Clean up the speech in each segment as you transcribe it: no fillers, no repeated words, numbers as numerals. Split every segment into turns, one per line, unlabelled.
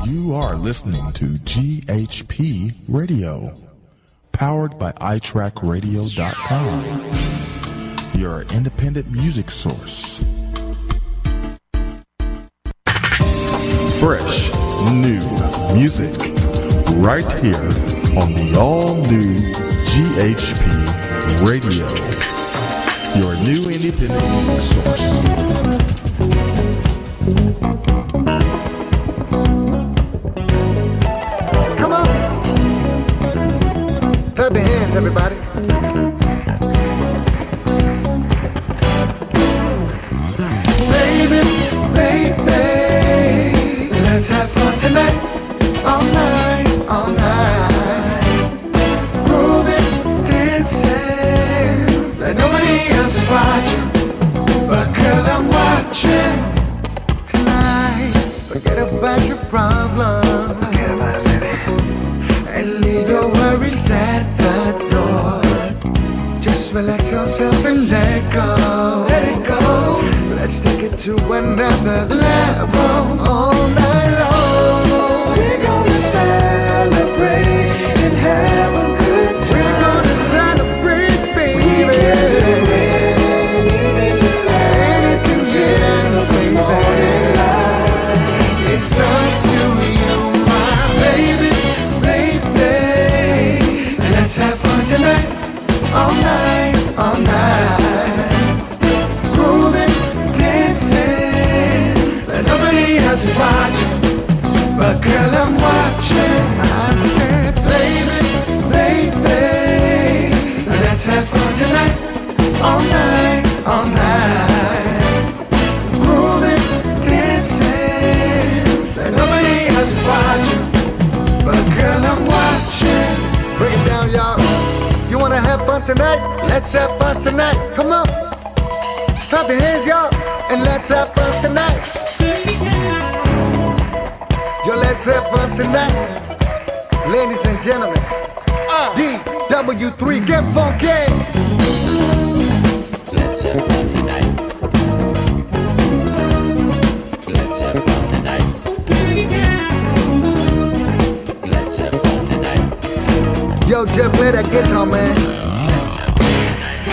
You are listening to GHP Radio, powered by iTrackRadio.com, your independent music source. Fresh, new music, right here on the all-new GHP Radio, your new independent music source.
Come on, clap your hands, everybody. Baby, baby, let's have fun tonight, all night, all night. Grooving, dancing, like nobody else is watching, but girl, I'm watching tonight. Forget about your problem, forget about it, baby, and leave your worries at the door. Just relax yourself and let go, let it go. Let's take it to another level all night long. We're gonna celebrate and have a good time. We're gonna celebrate, baby. We can do anything, anything, baby. It's up to you, my baby, baby. Let's have fun tonight, all night, all night. Grooving, dancing, like nobody else is watching, but girl, I'm watching. I said, baby, baby, let's have fun tonight, all night, all night. Grooving, dancing, like nobody else is watching, but girl, I'm watching. Break it down, y'all. You wanna have fun tonight? Let's have fun tonight. Come on. Clap your hands, y'all, and let's have fun tonight. Yo, let's have fun tonight. Ladies and gentlemen, DW3, get funky.
Let's have fun tonight. Let's have fun tonight. Let's have fun tonight.
Yo, Jeff, play that guitar, man.
Let's have fun tonight.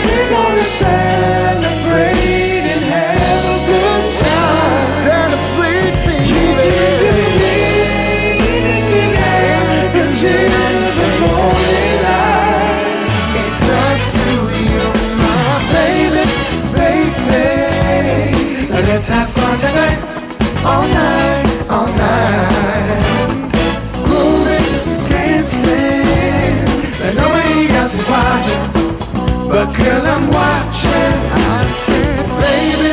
We're gonna celebrate and have a good time. Celebrate, baby. It's up to you, my baby, baby. Let's have fun tonight, all night, all night. Grooving, dancing, like nobody else is watching, but girl, I'm watching. I said, baby,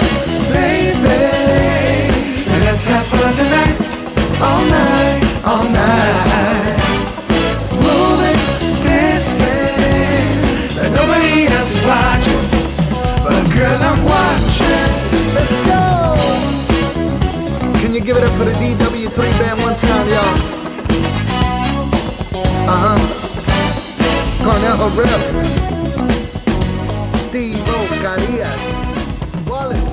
baby, let's have fun tonight, all night, all night. Moving, dancing, like nobody else is watching, but girl, I'm watching. Let's go. Can you give it up for the DW3 band one time, y'all? Cornell Herrera, Steve Ocarias, Wallace.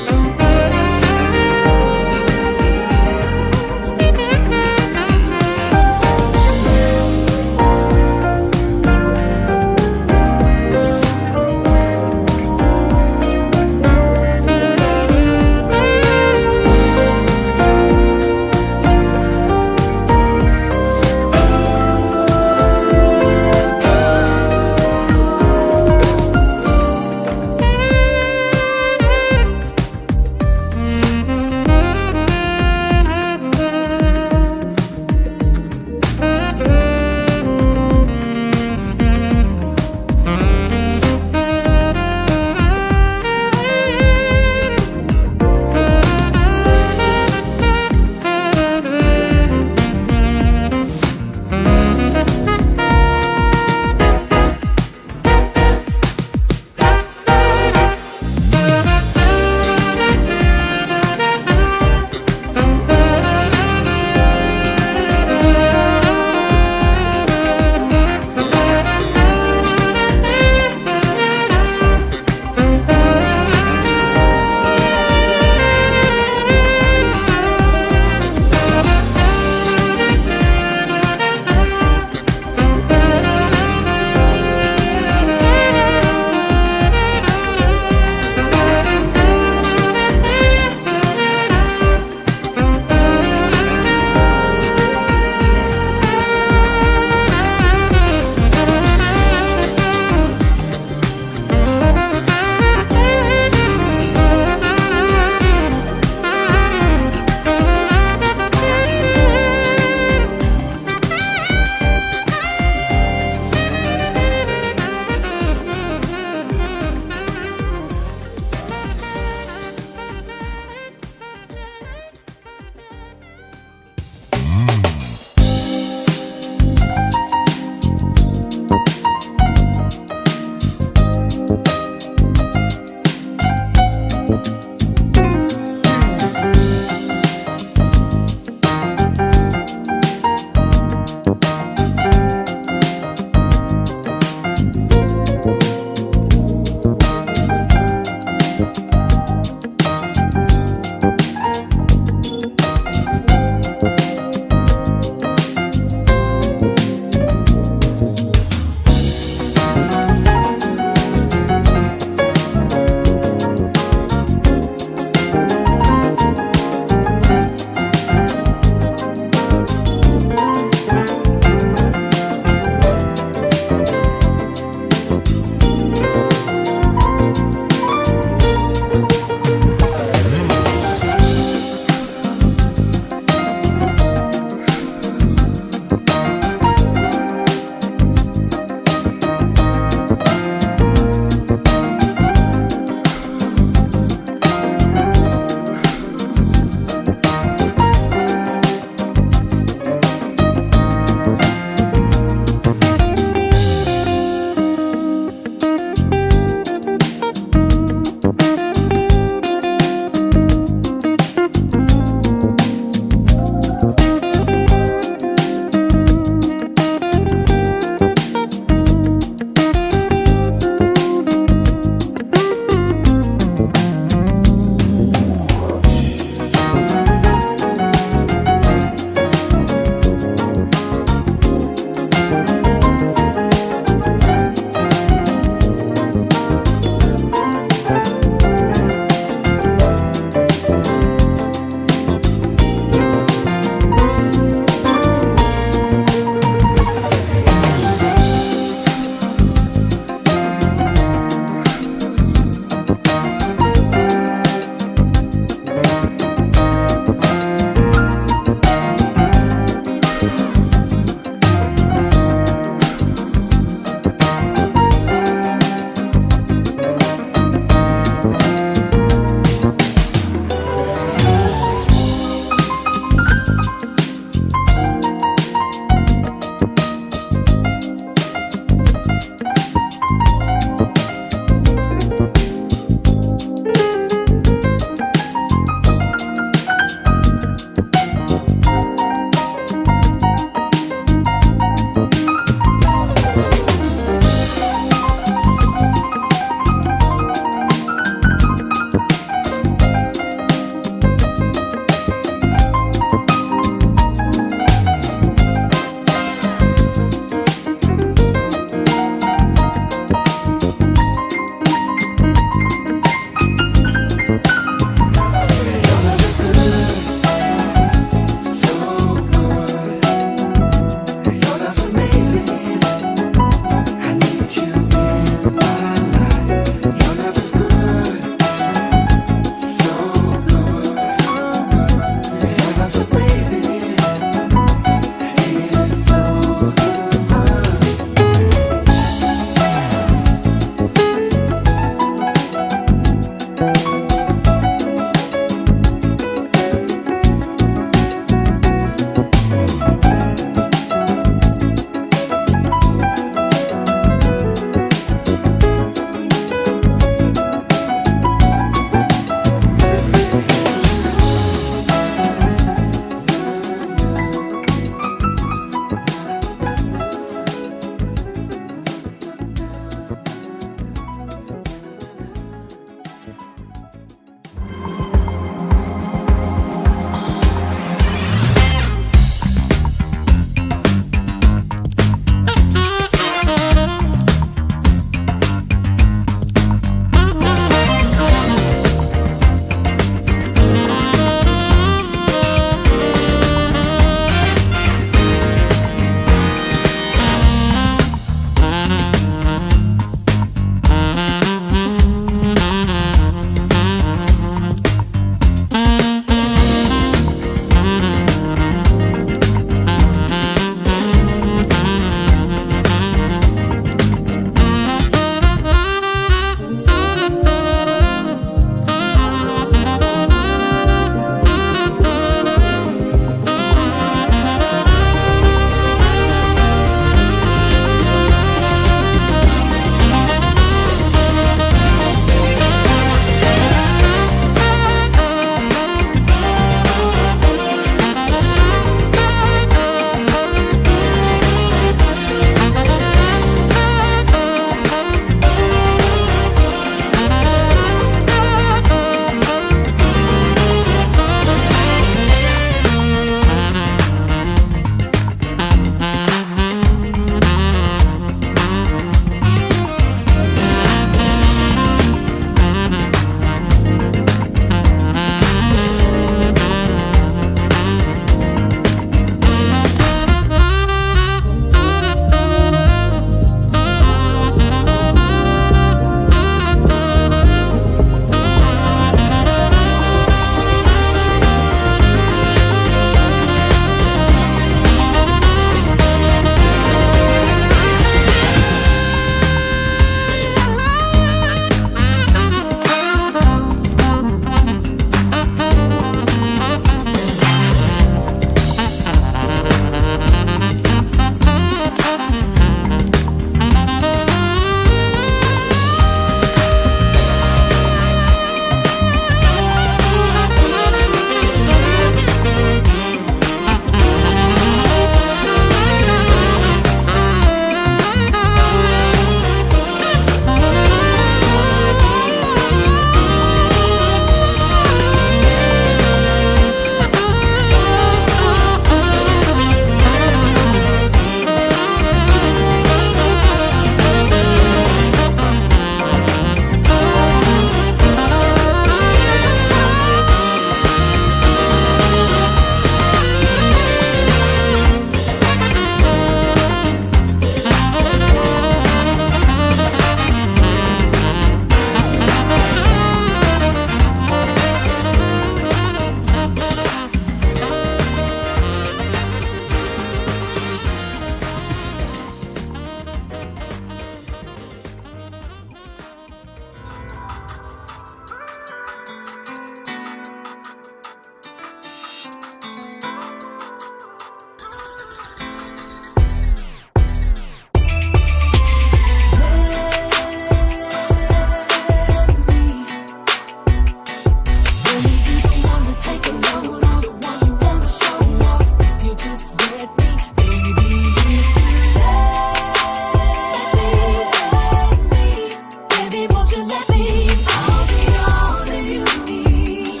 Baby, won't you let me? I'll be all that you need.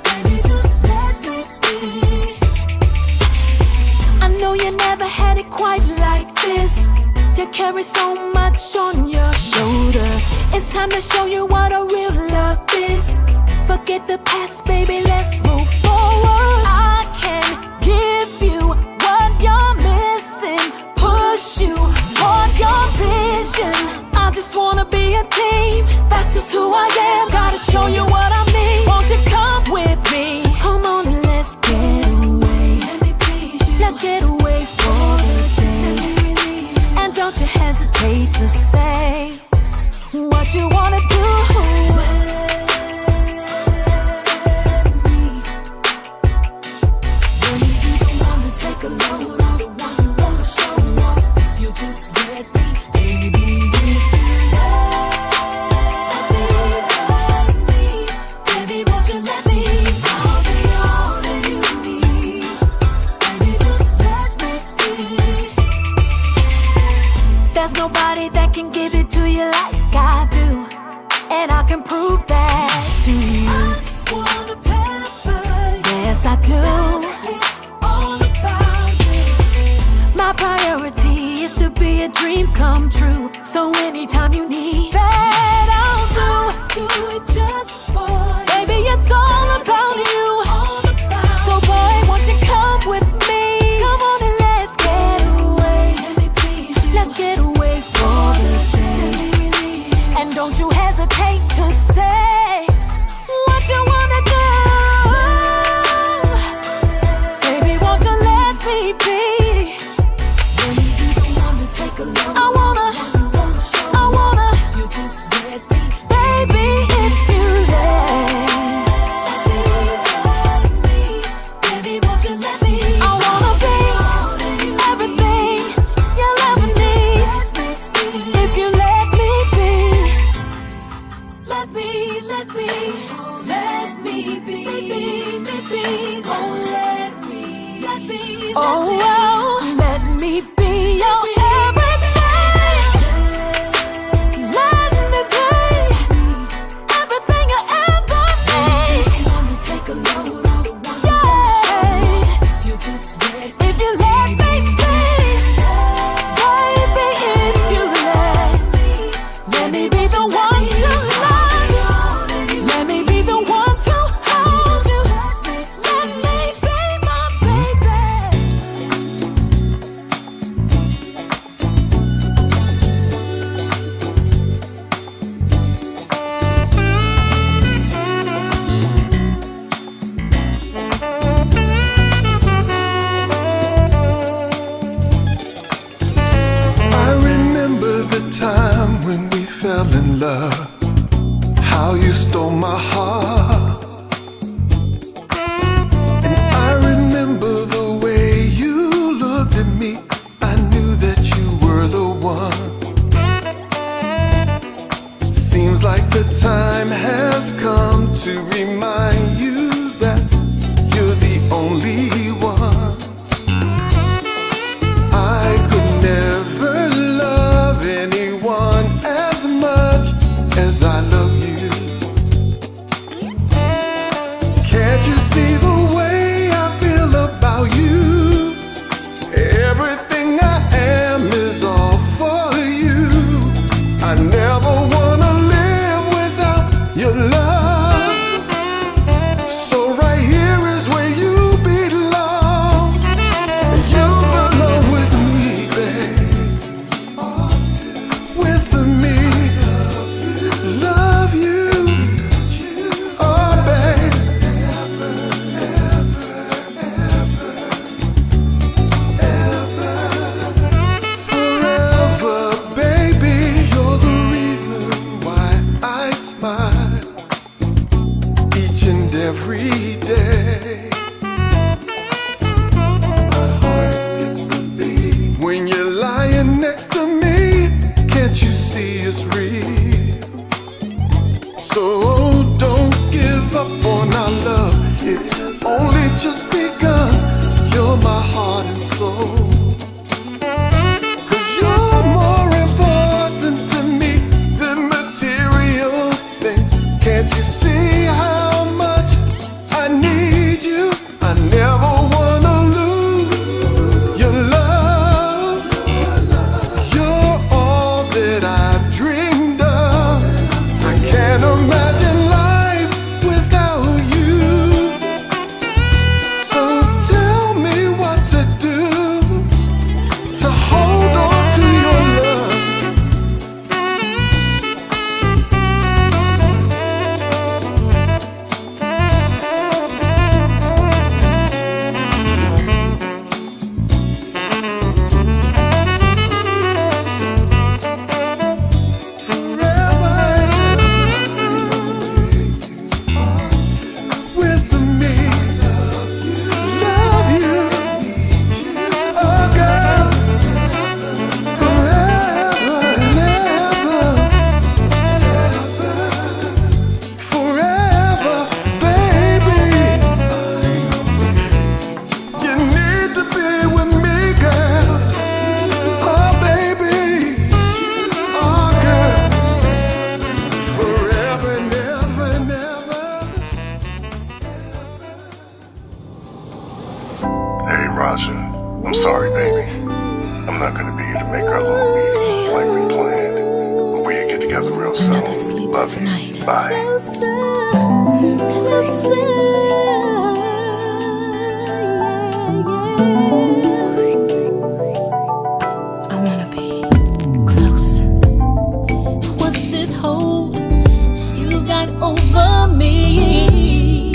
Baby, just let me be. I know you never had it quite like this. You carry so much on your shoulder. It's time to show you what a real love is. Forget the past, baby, let's move forward. I can give you what you're missing, push you toward your vision. I just wanna be a team, that's just who I am. Gotta show you what I mean. Won't you come with me? Come on and let's get away. Let me please you. Let's get away for the day. And don't you hesitate to say what you wanna do. There's nobody that can give it to you like I do, and I can prove that to you. I just wanna pamper you. Yes, I do. It's all about you. My priority is to be a dream come true. So anytime you need that, I'll do it just for you. Baby, it's all about you. So boy, won't you come with me? Come on and let's get away. Let's get away for the day. And don't you hesitate to say what you wanna do. Baby, won't you let me be? Let me be the one to take a look. I wanna. You just let me. Baby, if you let me. Baby, won't you let me? I wanna be everything you'll ever need. If you let me be. Let me be. Oh, let me be your everything. Let me be everything I ever need. Yeah. If you let me be, baby, if you let me be the one to love. Let me be the one to hold you. Let me be my baby.
I remember the time when we fell in love, how you stole my heart. And I remember the way you looked at me, I knew that you were the one. Seems like the time has come to remind you that you're the only one. I could never love anyone as much as I love you. Can't you see the way I feel about you? Everything I am is all for you. I never wanna live without your love. So right here
Sorry, baby. I'm not gonna be here to make our little meeting like we planned. But we'll get together real soon.
Another sleepless
Love you.
night.
Bye.
I wanna be close.
What's this hold you got over me?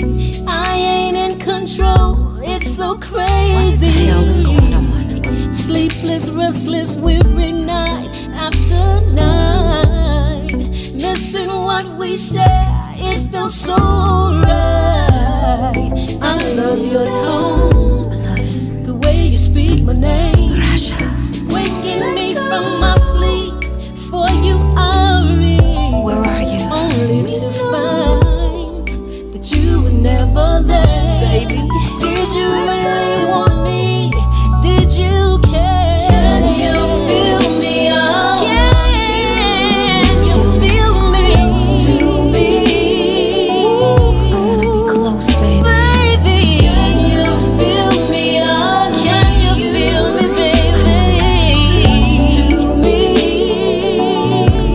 I ain't in control, it's so crazy.
What the hell is going on?
Sleepless, restless, weary night after night. Missing what we share, it feels so right. I love your tone,
I love it.
the way you speak my name.
Rasha.
Waking me from my sleep, for you are real.
Where are you?
Only to find that you were never there.
Baby.
Did you really want me? Did you care? Can you feel me out? Can you feel me? Close to me.
I wanna be close, baby.
Baby, can you feel me out? Can you feel me, baby? Close to me.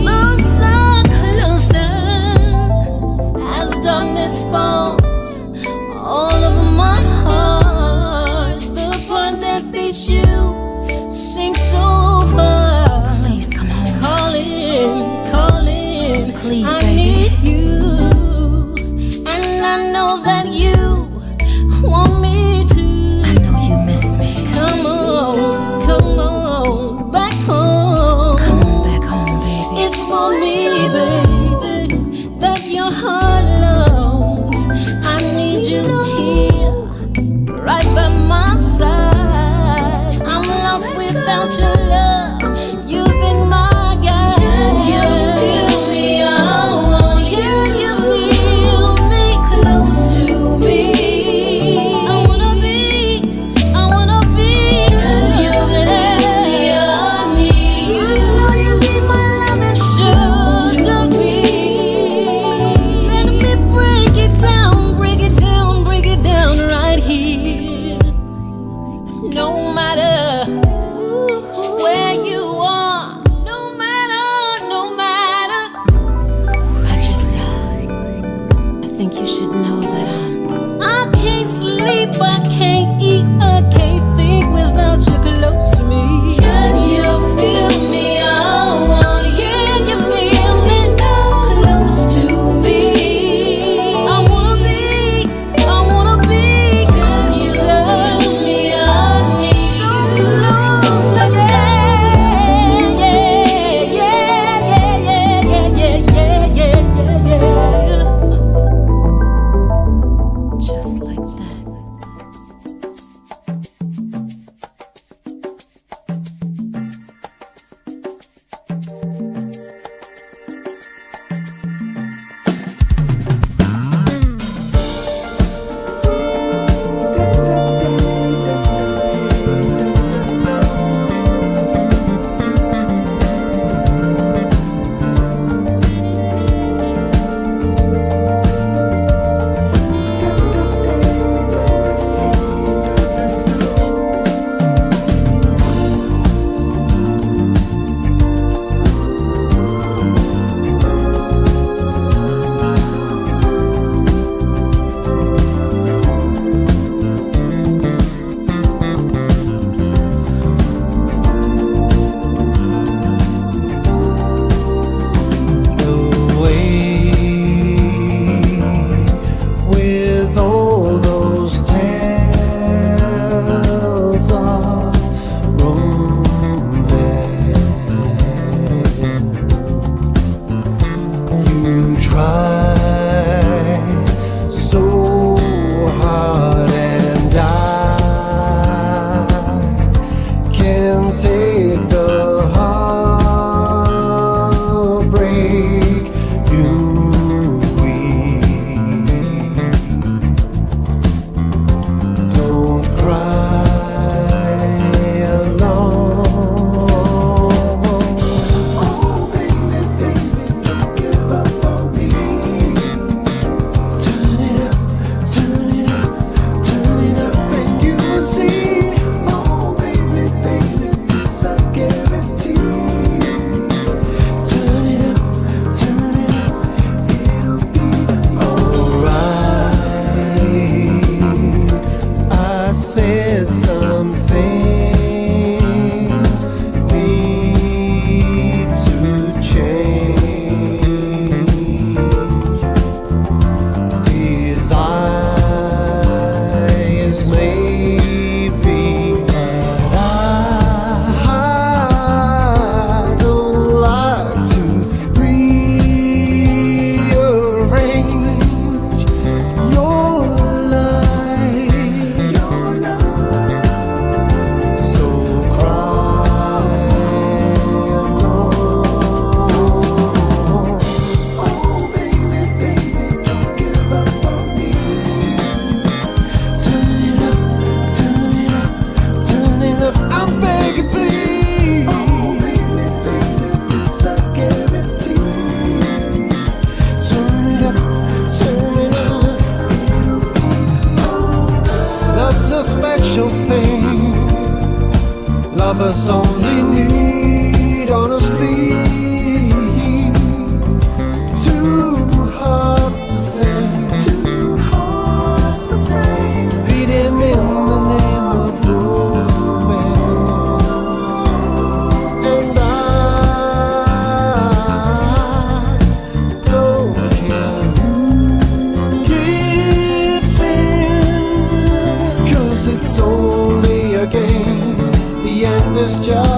Closer, closer. As darkness falls all over my heart, the part that beats you seems so far.
Please come home.
Calling, calling.
Please,
I
baby.
need you, and I know that you want me to.
I know you miss me.
Come on, back home.
Come on back home, baby.
It's for me, baby, that your heart longs. I need you here, right by my side. I'm lost without your love. You've been my guide. Can you feel me out? Can you feel me? Close to me. I wanna be. Can you feel me? I need you. I know you need my love and sugar. Let me break it down, break it down, break it down right here. No matter where you are, no matter.
I think you should know that
I can't sleep, I can't eat, I can't think without you close to me. Can you feel me out? Can you feel me close to me? I wanna be closer. So close,
just like that.
Lovers only need honesty. Two hearts the same, beating in the name of romance. And I don't care who gives in, 'cause it's only a game. The end is just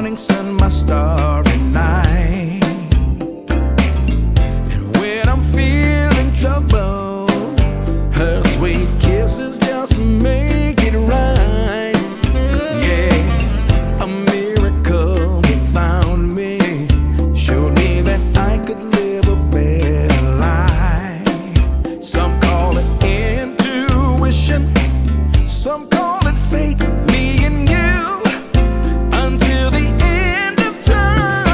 morning sun, my starry night. And when I'm feeling trouble, her sweet kisses just make it right. Yeah, a miracle he found me, showed me that I could live a better life. Some call it intuition, some call it fate, me and you, until the end of time.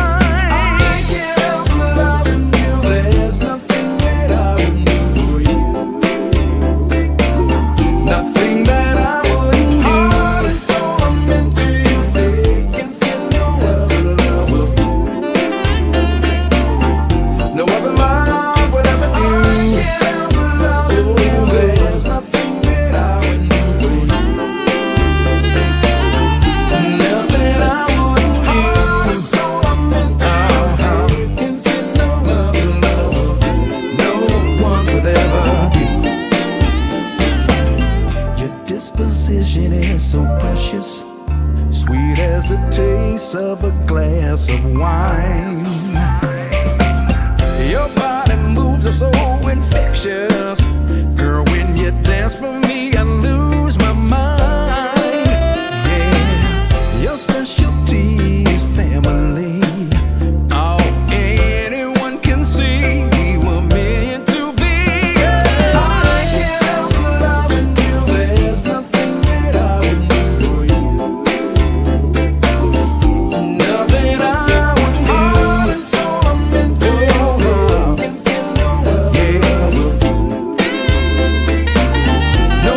I can't help loving you, there's nothing that I wouldn't do for you, nothing that I wouldn't do. Heart and soul, I'm into you, thick and thin, no other love will do, no other love would ever do. I can't help loving you, there's nothing that I wouldn't do for you, nothing I wouldn't do. Heart and soul, I'm into you, thick and thin, no other love will do, no one would ever do. Your disposition is so precious, sweet as the taste of a glass of wine. Your body moves are so infectious, girl, when you dance for me I lose my mind. Yeah, your specialty is family. Oh, anyone can see we were meant to be. Yeah. I can't help loving you, there's nothing that I wouldn't do for you, nothing I wouldn't do. Heart and soul, I'm into you, thick and thin, no other love will do, no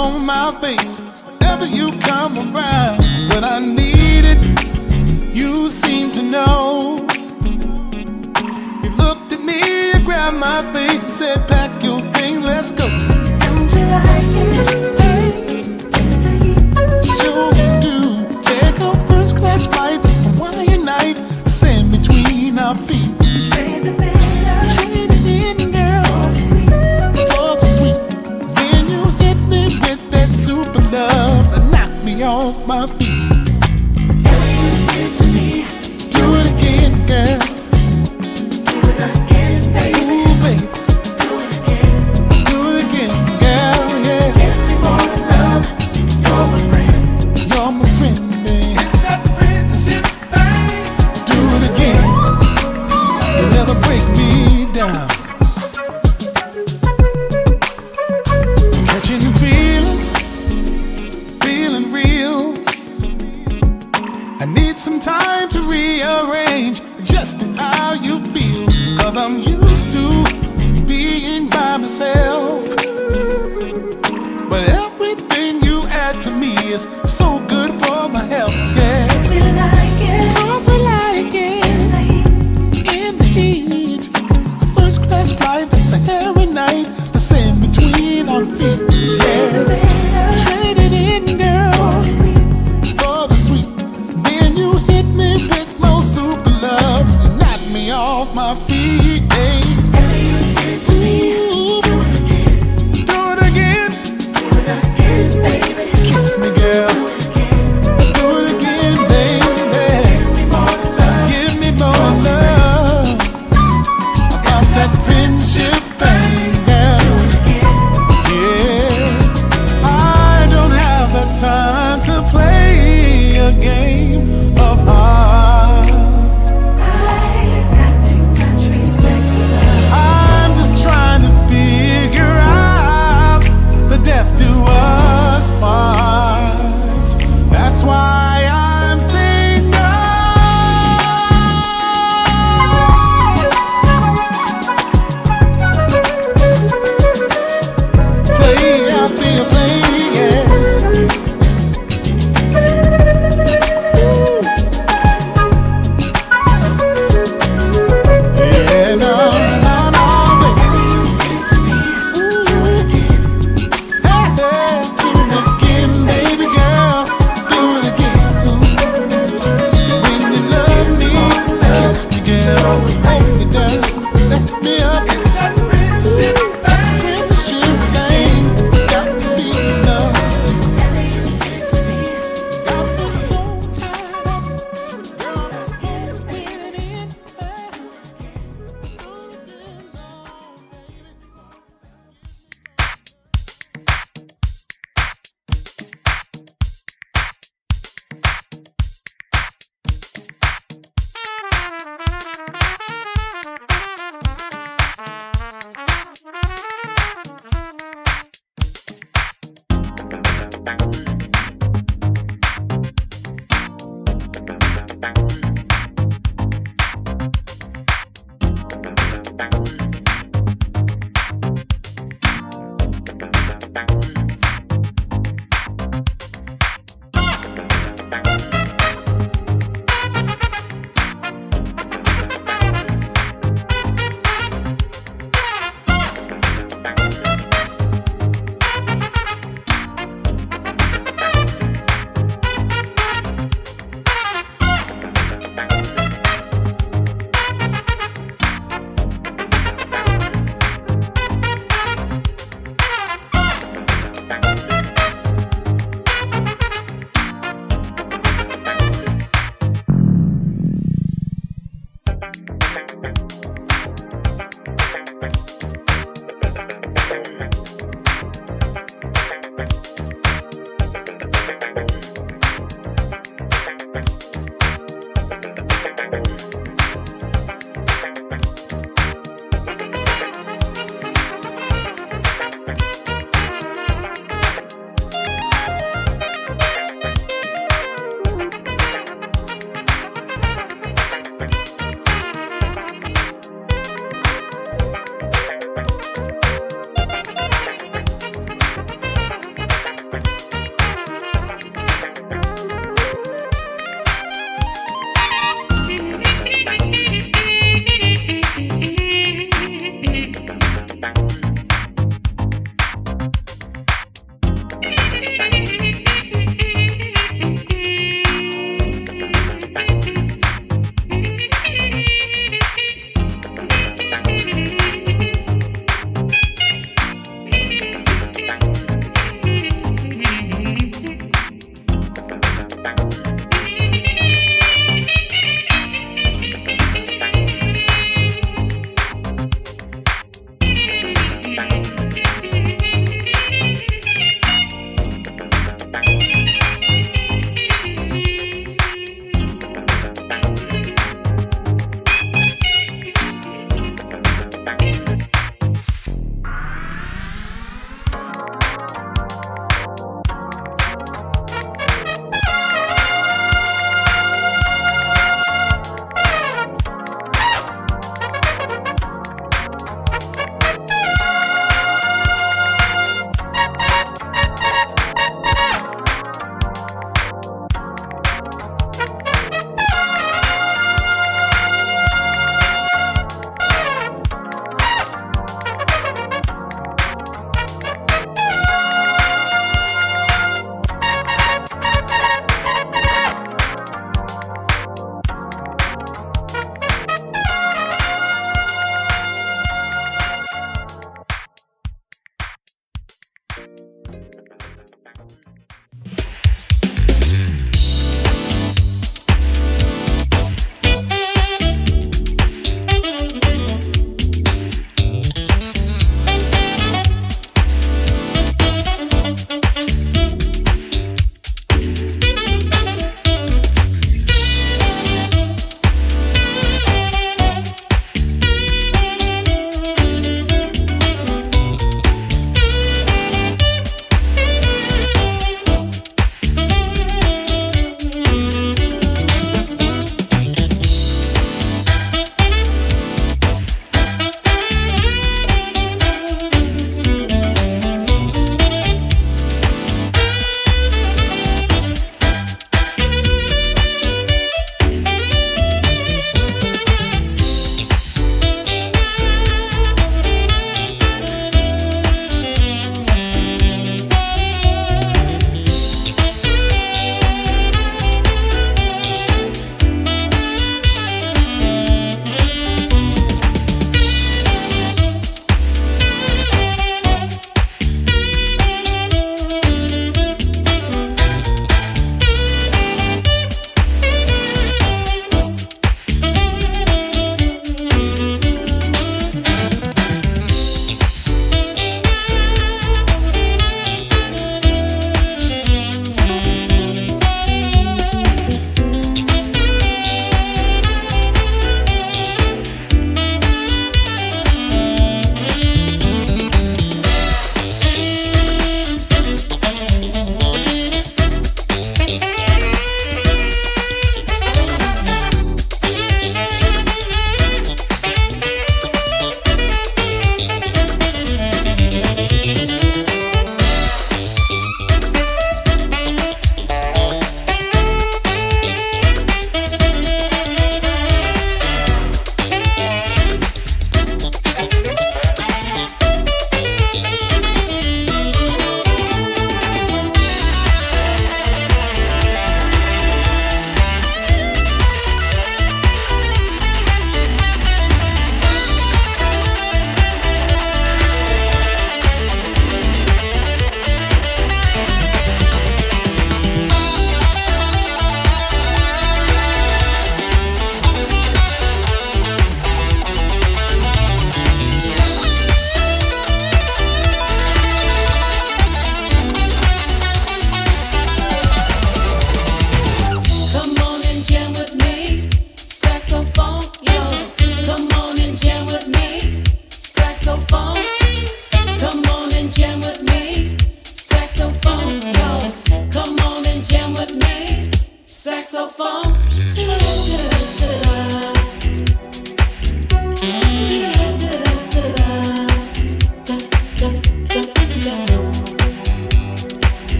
on my face whenever you come around. When I need it, you seem to know. You looked at me, you grabbed my face and said, pack your thing, let's go.
Don't you like it?
Sure do. Take a first class flight, Hawaiian night, sand between our feet.
Trade the bitter,
Trade it in, girl,
for the sweet.
for the sweet. Then you hit me with that super love that knocked me off my feet.
Whatever you did to me,
Do it again, girl.
do it again, baby.
Ooh, baby.
Do it again.
Do it again, girl,
Give
yes.
me more love. You're my friend.
You're my friend, man.
It's that friendship thing.
Do it again. You never break me down. Catching feelings, feeling real. I need some time to rearrange just how you feel. Cause I'm used to being by myself. But everything you add to me is so good for my health, yes.
We like it.
Cause we like it. In the heat, first class flight, Sahara night, the sand between our feet. Yes, trade it in, girl, for the sweet. Then you hit me with more super love, and knock me off my feet. Hey.
Whatever you did to me,
Ooh,
do it again.
do it again,
Do it again, baby.
kiss me, girl.
Do it again.
Do it again, baby.
Give me more love.
Give me more love about that friendship thing, girl. Yeah, I don't have the time to play a game of hearts.
I've got too much respect for love.
I'm just trying to figure out the death do us parts. That's why I'm single. Play out the play, yeah. Yeah, no, no, no, baby. Hey, hey, do it again, baby girl. Do it again. When you love me, kiss me, girl. Hold me down, lift me up. It's that friendship thing. Got me love. Got me so tied up. Girl, I can't win it in. Do it again, Lord, baby.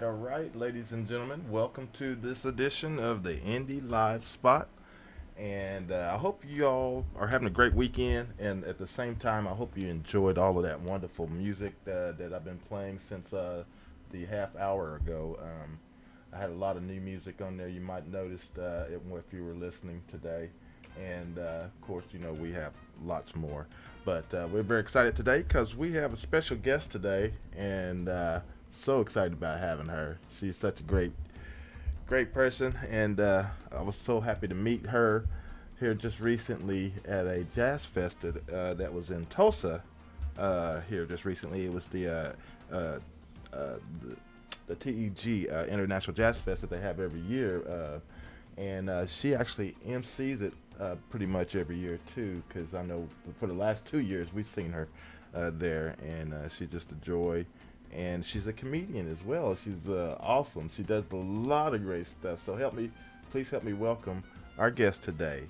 all right, ladies and gentlemen. Welcome to this edition of the Indie Live Spot. And I hope you all are having a great weekend. And at the same time, I hope you enjoyed all of that wonderful music that I've been playing since the half hour ago. I had a lot of new music on there. You might notice if you were listening today. And of course, we have lots more. But we're very excited today because we have a special guest today. And so excited about having her. She's such a great person, and I was so happy to meet her here just recently at a jazz fest that was in Tulsa here just recently. It was the TEG International Jazz Fest that they have every year, and she actually MCs it pretty much every year too, because I know for the last 2 years we've seen her there, and she's just a joy. And she's a comedian as well. She's awesome. She does a lot of great stuff. So please help me welcome our guest today.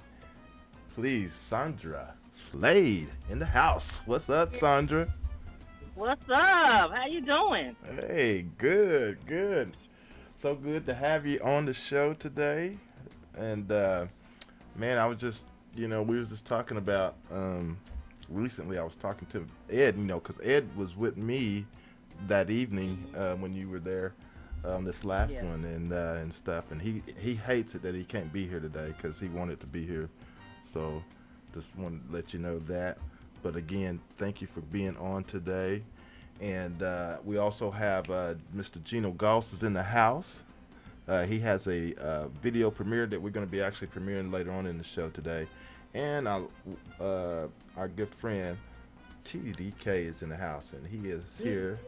Please, Sondra Slade in the house. What's up, Sondra?
What's up? How you doing?
Hey, good. So good to have you on the show today. And man, I was just, we were just talking about recently. I was talking to Ed, because Ed was with me that evening when you were there this last one and stuff, and he hates it that he can't be here today because he wanted to be here. So just wanted to let you know that. But again, thank you for being on today. And we also have Mr. Gino Goss is in the house. He has a video premiere that we're going to be actually premiering later on in the show today. And our good friend TDK is in the house, and he is here.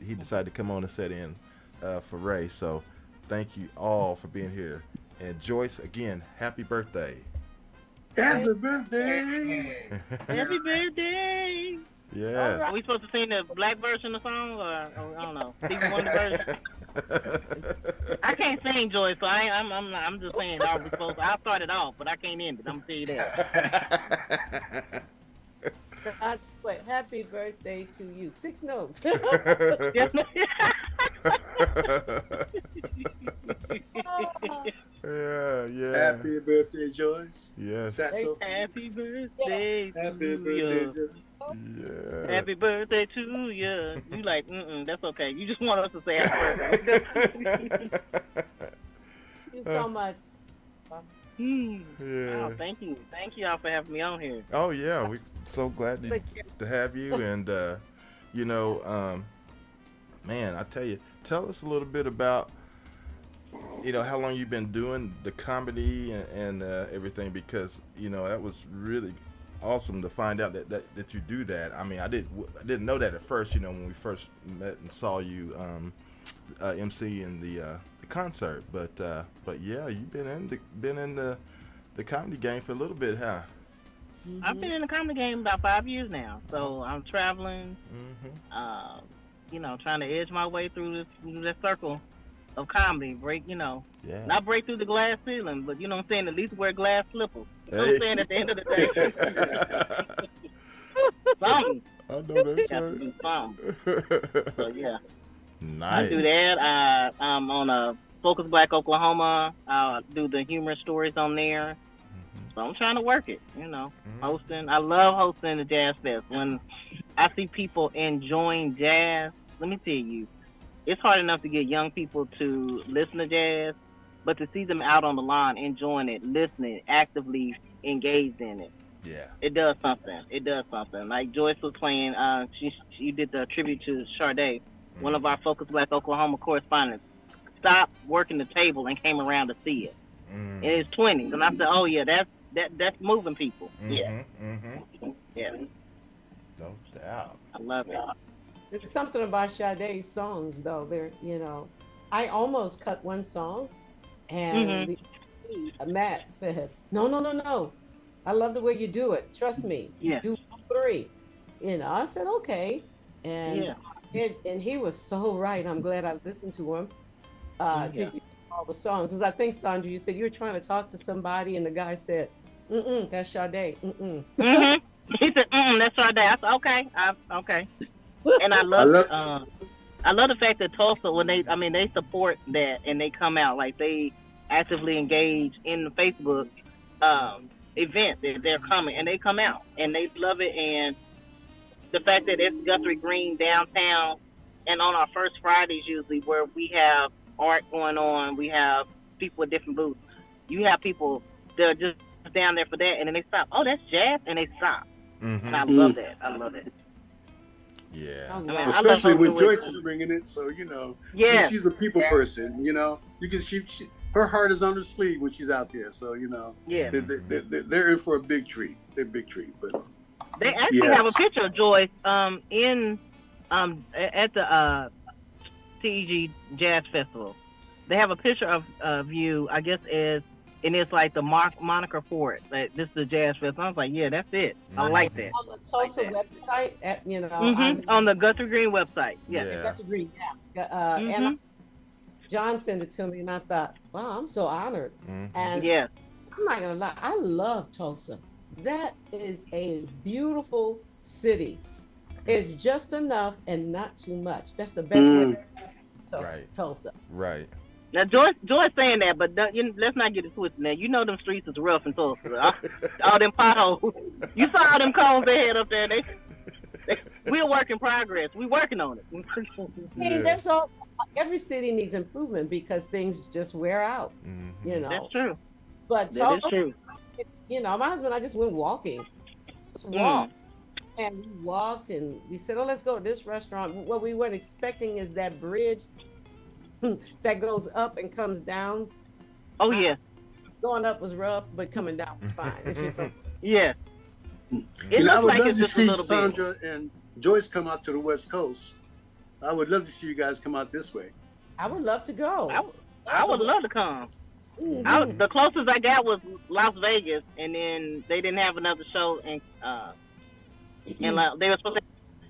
He decided to come on and set in for Ray. So thank you all for being here. And Joyce, again, happy birthday.
Happy birthday.
Happy birthday.
Yes.
Are we supposed to sing the black version of the song, or I don't know, Stevie Wonder version? I can't sing, Joyce, so I'm just saying. I started off, but I can't end it. I'm gonna tell you that.
Happy birthday to you. 6 notes.
Yeah.
Happy birthday, Joyce.
Yes.
Happy birthday
Happy
to
birthday,
you.
Joyce.
Yeah.
Happy birthday to you. You like, that's okay. You just want us to say happy birthday.
You so much.
Yeah.
Yeah.
Oh, thank you all for having me on here.
Oh yeah, we're so glad to have you. And man, I tell you, tell us a little bit about how long you've been doing the comedy and everything, because that was really awesome to find out that you do that. I mean, I didn't know that at first, when we first met and saw you MC in the concert, but yeah, you've been in the comedy game for a little bit, huh?
Mm-hmm. I've been in the comedy game about 5 years now, so I'm traveling, trying to edge my way through this circle of comedy. Not break through the glass ceiling, but you know what I'm saying, at least wear glass slippers. You know what I'm saying, at the end of the day. Something.
I know that's
got
right.
to do something. So yeah.
Nice.
I do that. I'm on Focus Black Oklahoma. I do the humor stories on there. So I'm trying to work it, hosting. I love hosting the Jazz Fest. When I see people enjoying jazz, let me tell you, it's hard enough to get young people to listen to jazz, but to see them out on the line enjoying it, listening, actively engaged in it.
Yeah.
It does something. Like Joyce was playing, she did the tribute to Sade. One of our Focus Black Oklahoma correspondents stopped working the table and came around to see it. In his 20s. And I said, oh, yeah, that's moving people. Yeah. Yeah.
No doubt.
I love it.
There's something about Sade's songs, though. I almost cut one song, and Matt said, no. I love the way you do it. Trust me.
Yeah.
Do 3. I said, okay. And and he was so right. I'm glad I listened to him to do all the songs. Because I think, Sondra, you said you were trying to talk to somebody, and the guy said, that's Sade.
He said, that's Sade. I said, okay. Okay. And I love I love the fact that Tulsa, when they support that and they come out, like they actively engage in the Facebook event that they're coming, and they come out and they love it. And the fact that it's Guthrie Green downtown, and on our first Fridays usually where we have art going on, we have people with different booths. You have people that are just down there for that, and then they stop. Oh, that's jazz, and they stop. And I love that. I love it.
Yeah.
I mean,
Especially
I love
when
the way-
Joyce is bringing it, so
Yeah.
she's a people person. You can she her heart is on her sleeve when she's out there. So
Yeah.
they're in for a big treat. They're a big treat, but
They actually
Yes.
have a picture of Joyce in at the TEG Jazz Festival. They have a picture of you, I guess, and it's like the moniker for it. Like, this is the Jazz Festival. I was like, yeah, that's it. I like that.
On the Tulsa website,
On the Guthrie Green website. Yeah.
Guthrie Green, and John sent it to me, and I thought, wow, I'm so honored. And
yeah,
I'm not gonna lie, I love Tulsa. That is a beautiful city. It's just enough and not too much. That's the best way to Tulsa.
Right.
Now, Joyce saying that, but let's not get it twisted. Now, you know them streets is rough in Tulsa. All them potholes. You saw all them cones they had up there. We're a work in progress. We're working on it.
Hey, every city needs improvement because things just wear out.
That's true.
But
that is true.
My husband and I just went walking. Just walked. And we walked and we said, oh, let's go to this restaurant. What we weren't expecting is that bridge that goes up and comes down.
Oh, yeah.
Going up was rough, but coming down was fine.
Yeah.
I would love to see Sondra and Joyce come out to the West Coast. I would love to see you guys come out this way.
I would love to go.
I would love to come. The closest I got was Las Vegas, and then they didn't have another show, and they were supposed to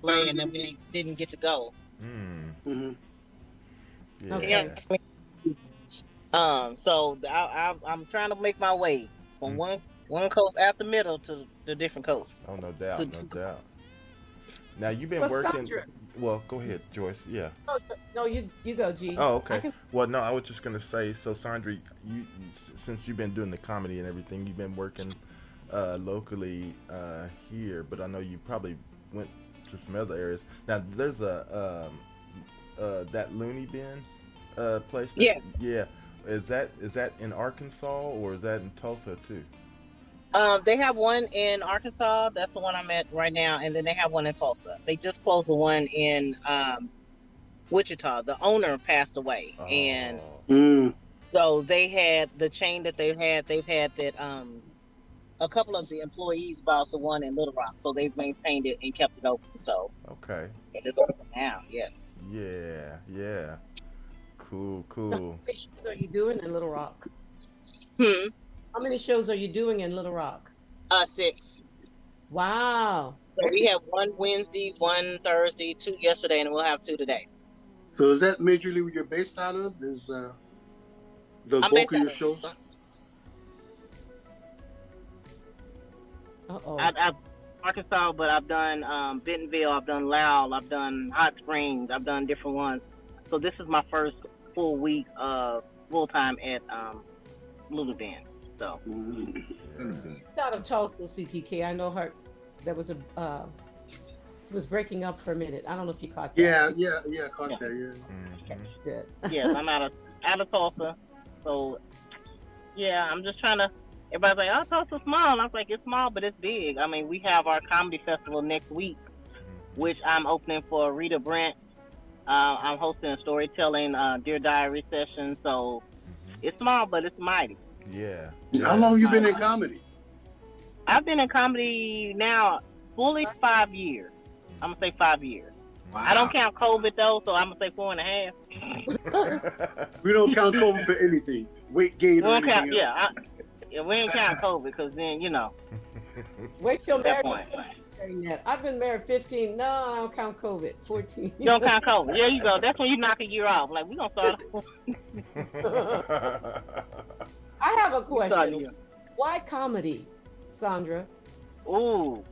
play, and then we didn't get to go.
Yeah.
So I'm trying to make my way from one coast out the middle to the different coast.
Oh, no doubt, no doubt. Now you've been
Well,
working.
Sondra-
Well, go ahead, Joyce. Yeah.
No, you go, G.
Oh, okay. Well, no, I was just gonna say. So, Sondra, you since you've been doing the comedy and everything, you've been working locally here, but I know you probably went to some other areas. Now, there's that Looney Bin place.
Yes.
Yeah. Is that in Arkansas or is that in Tulsa too?
They have one in Arkansas. That's the one I'm at right now, and then they have one in Tulsa. They just closed the one in Wichita. The owner passed away, and so they had the chain that they've had. They've had that a couple of the employees bought the one in Little Rock, so they've maintained it and kept it open. So
okay,
it is open now. Yes.
Yeah. Cool.
How many shows are you doing in Little Rock?
How
many shows are you doing in Little Rock?
6.
Wow.
So we have one Wednesday, one Thursday, 2 yesterday, and we'll have 2 today.
So is that majorly where you're based out of? Is the bulk of your shows?
I've Arkansas, but I've done Bentonville, I've done Lowell, I've done Hot Springs, I've done different ones. So this is my first full week of full time at Lulu Band. So
out of Tulsa, CTK. I know her. There was was breaking up for a minute. I don't know if you caught that.
Yeah, caught that. Yeah.
Good.
Yes, I'm out of Tulsa. So yeah, I'm just trying to. Everybody's like, "Oh, Tulsa's small." And I was like, "It's small, but it's big." I mean, we have our comedy festival next week, which I'm opening for Rita Brent. I'm hosting a storytelling Dear Diary session. So it's small, but it's mighty.
Yeah.
How long have you been in comedy?
I've been in comedy now fully 5 years. I'm gonna say 5 years.
Wow.
I don't count COVID though, so I'm gonna say 4.5.
We don't count COVID for anything. Weight gain or anything else.
We ain't count COVID because then
Wait till
that
married.
point.
Saying that. I've been married 15. No, I don't count COVID. 14.
You don't count COVID. There you go. That's when you knock a year off. Like we gonna start.
I have a question. Why comedy, Sondra?
Ooh.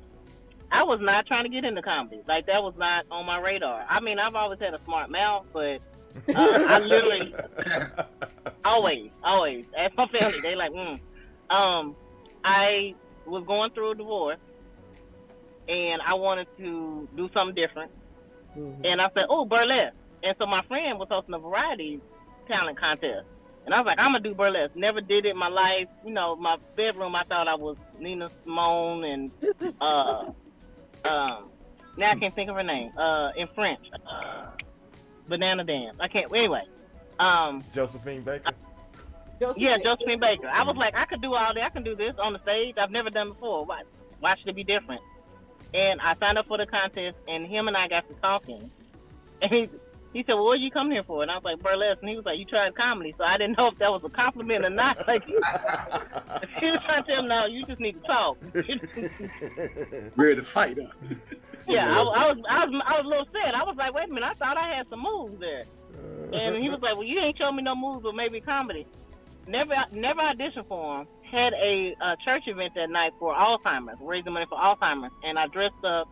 I was not trying to get into comedy. Like that was not on my radar. I mean, I've always had a smart mouth, but I literally always ask my family. They like, I was going through a divorce, and I wanted to do something different. And I said, oh, burlesque. And so my friend was hosting a variety talent contest. And I was like, I'm going to do burlesque. Never did it in my life. You know, my bedroom, I thought I was Nina Simone and, now I can't think of her name, in French. Banana Dance. I can't, anyway.
Josephine Baker?
Yeah, Josephine Baker. I was like, I could do all that. I can do this on the stage. I've never done before. Why should it be different? And I signed up for the contest, and him and I got to talking. And he said, well, what did you come here for? And I was like, burlesque. And he was like, you tried comedy. So I didn't know if that was a compliment or not. Like, he was trying to tell him, no, you just need to talk.
Ready to fight, huh?
Yeah, I was a little sad. I was like, wait a minute, I thought I had some moves there. And he was like, well, you ain't showing me no moves, but maybe comedy. Never auditioned for him. Had a church event that night for Alzheimer's, raising money for Alzheimer's. And I dressed up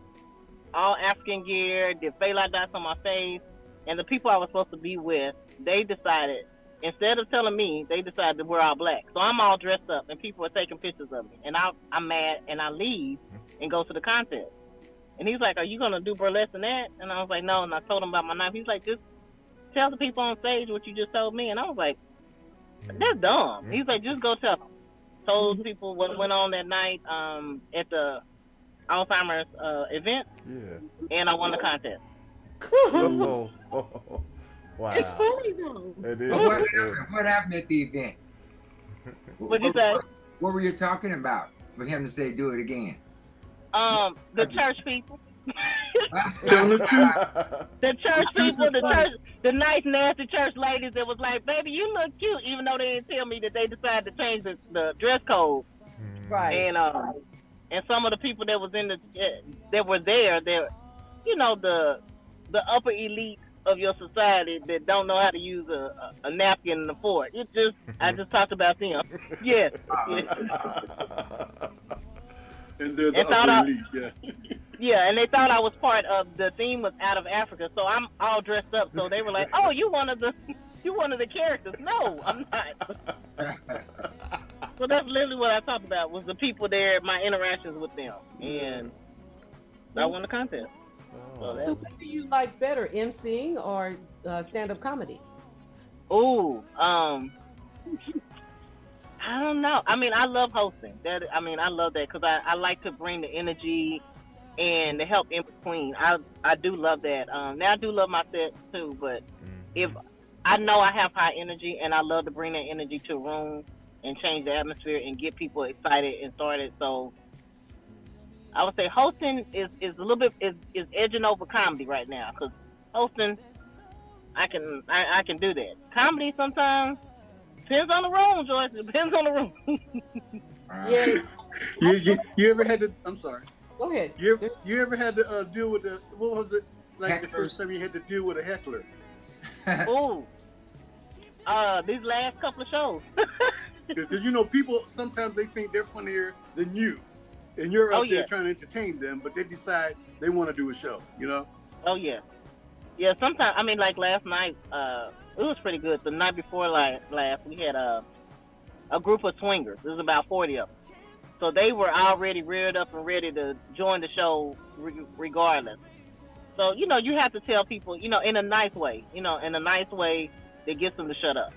all African gear, did fake dots on my face. And the people I was supposed to be with, they decided, instead of telling me, they decided to wear all black. So I'm all dressed up, and people are taking pictures of me. And I'm mad, and I leave and go to the contest. And he's like, are you going to do burlesque and that? And I was like, no. And I told him about my knife. He's like, just tell the people on stage what you just told me. And I was like, that's dumb. He's like, just go tell them. Told people what went on that night at the Alzheimer's event. Yeah. And I won the contest.
Wow.
It's funny though.
It is.
What happened at the event?
What'd you say?
What were you talking about for him to say do it again?
The church people.
Tell the truth.
The church people, the nice nasty church ladies that was like, baby, you look cute, even though they didn't tell me that they decided to change the dress code.
Right.
And some of the people that was that were there, they're, you know, the upper elite of your society that don't know how to use a napkin and a fork. I just talked about them. Yes.
And they're the upper elite, yeah.
Yeah, and they thought I was part of the theme was out of Africa, so I'm all dressed up. So they were like, "Oh, you one of the characters?" No, I'm not. So that's literally what I talked about was the people there, my interactions with them, and I won the contest.
So what do you like better, emceeing or stand-up comedy?
Ooh, I don't know. I mean, I love hosting. I love that because I like to bring the energy and the help in between. I do love that. Now I do love my set too, but if I know I have high energy and I love to bring that energy to a room and change the atmosphere and get people excited and started. So I would say hosting is a little bit is edging over comedy right now because hosting I can do that. Comedy sometimes depends on the room, Joyce. It depends on the room.
Yeah.
You ever had to? I'm sorry.
Go ahead.
You ever had to deal with what was it like the first time you had to deal with a heckler?
Ooh. These last couple of shows.
Because you know, people sometimes they think they're funnier than you, and you're out there trying to entertain them, but they decide they want to do a show. You know?
Oh yeah, yeah. Sometimes I mean, like last night, it was pretty good. The night before last, we had a group of swingers. There was about 40 of them. So they were already reared up and ready to join the show regardless. So, you know, you have to tell people, you know, in a nice way, that gets them to shut up.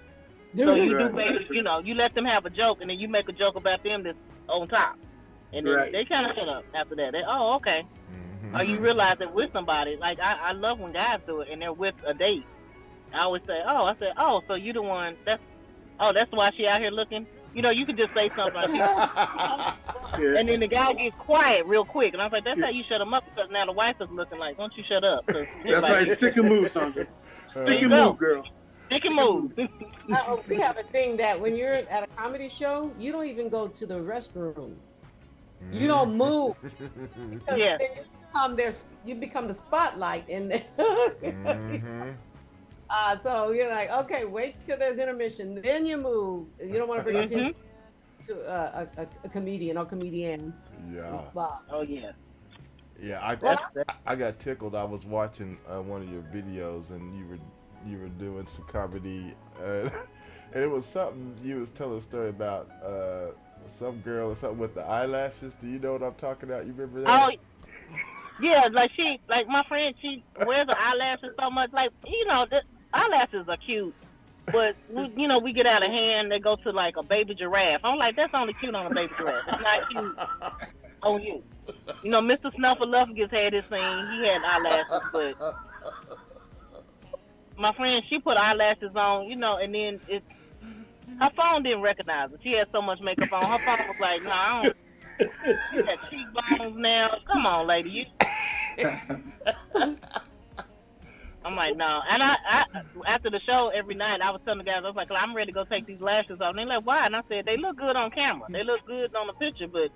So you do, you know, you let them have a joke and then you make a joke about them that's on top. And then they kind of shut up after that. Okay. Or you realize that with somebody, like I love when guys do it and they're with a date. I always say, so you the one, that's why she out here looking. You know, you could just say something like and then the guy gets quiet real quick. And I was like, that's how you shut him up because now the wife is looking like, don't you shut up.
That's how you stick and move, Sondra. Stick and move, girl.
Stick and move.
We have a thing that when you're at a comedy show, you don't even go to the restroom. You don't move.
Yeah.
You become the spotlight in there. So you're like, okay, wait till there's intermission, then you move. You don't want to bring attention to a comedian or comedian.
Yeah.
Oh yeah.
Yeah, I got tickled. I was watching one of your videos, and you were doing some comedy, and it was something you was telling a story about some girl or something with the eyelashes. Do you know what I'm talking about? You remember that?
Oh, yeah, like my friend, she wears the eyelashes so much. Like, the eyelashes are cute, but we get out of hand. They go to like a baby giraffe. I'm like, that's only cute on a baby giraffe. It's not cute on you. Mr. Snuffleupagus had his thing. He had eyelashes, but my friend, she put eyelashes on, and then her phone didn't recognize it. She had so much makeup on. Her phone was like, no, I don't. You got cheekbones now. Come on, lady. I'm like, no. And I after the show every night, I was telling the guys, I was like, I'm ready to go take these lashes off. And they're like, why? And I said, they look good on camera. They look good on the picture, but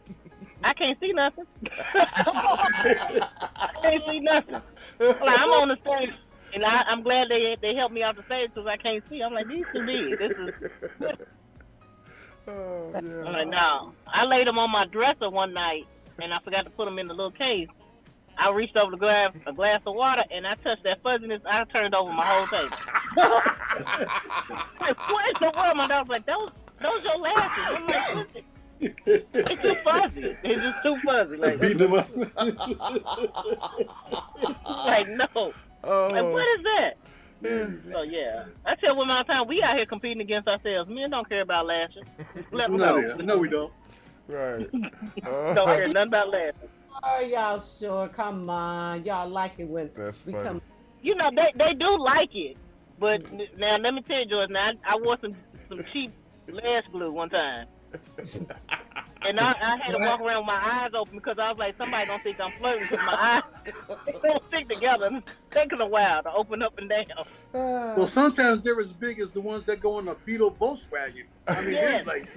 I can't see nothing. I can't see nothing. Like, I'm on the stage, and I'm glad they helped me off the stage because I can't see. I'm like, these too big. This is.
Oh, yeah.
I'm like, no. I laid them on my dresser one night, and I forgot to put them in the little case. I reached over to grab a glass of water, and I touched that fuzziness. I turned over my whole table. Like, what in the world? My dog was like, those your lashes. I'm like, listen. It's too fuzzy. It's just too fuzzy. Like,
beating them up.
Like, no. Like, what is that? So yeah, I tell women all the time, we out here competing against ourselves. Men don't care about lashes. Let them know.
No, we don't.
Right.
Don't care nothing about lashes.
Oh, y'all sure? Come on, y'all like it when we
funny.
come.
They do like it, but now let me tell you, George. Now I wore some cheap lash glue one time, and I had to walk around with my eyes open because I was like, somebody gonna think I'm flirting because my eyes they don't stick together. It's taking a while to open up and down.
Well, sometimes they're as big as the ones that go on a Beetle Volkswagen. I mean,
Yeah.
they're like,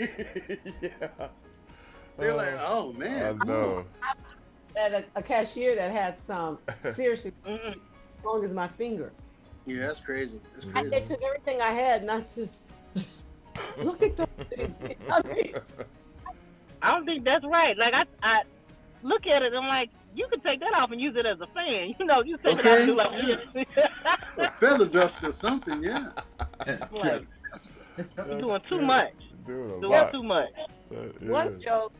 Yeah.
they're like, oh man.
I know.
At a cashier that had some seriously as long as my finger.
Yeah, that's crazy. That's
I
crazy.
it took everything I had not to look at those things. I mean,
I don't think that's right. Like I look at it, and I'm like, you could take that off and use it as a fan. You take it off and do like
A feather duster or something, yeah.
like, you're doing too much.
Doing
Too much.
one joke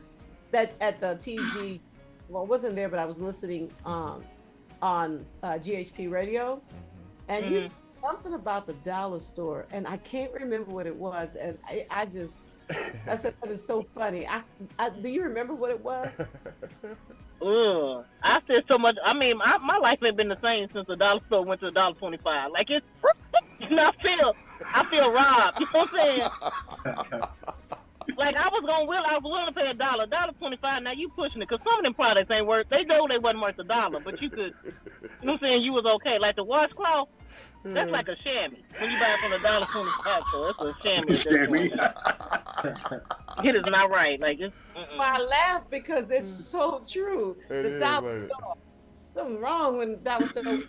that at the TG, well, it wasn't there, but I was listening on GHP radio, and you said something about the dollar store, and I can't remember what it was, and I said that is so funny. Do you remember what it was?
I said so much. I mean, my life ain't been the same since the dollar store went to $1.25. Like it's, I feel robbed. You know what I'm saying? Like I was willing to pay $1.25. Now you pushing it because some of them products ain't worth. They know they wasn't worth $1, but you could. You know what I'm saying? You was okay. Like the washcloth, that's like a chamois. When you buy it from the $1.25 store, it's a chamois. It is not right. Like it's.
Well, I laugh because it's so true. The dollar store, something wrong when the dollar store was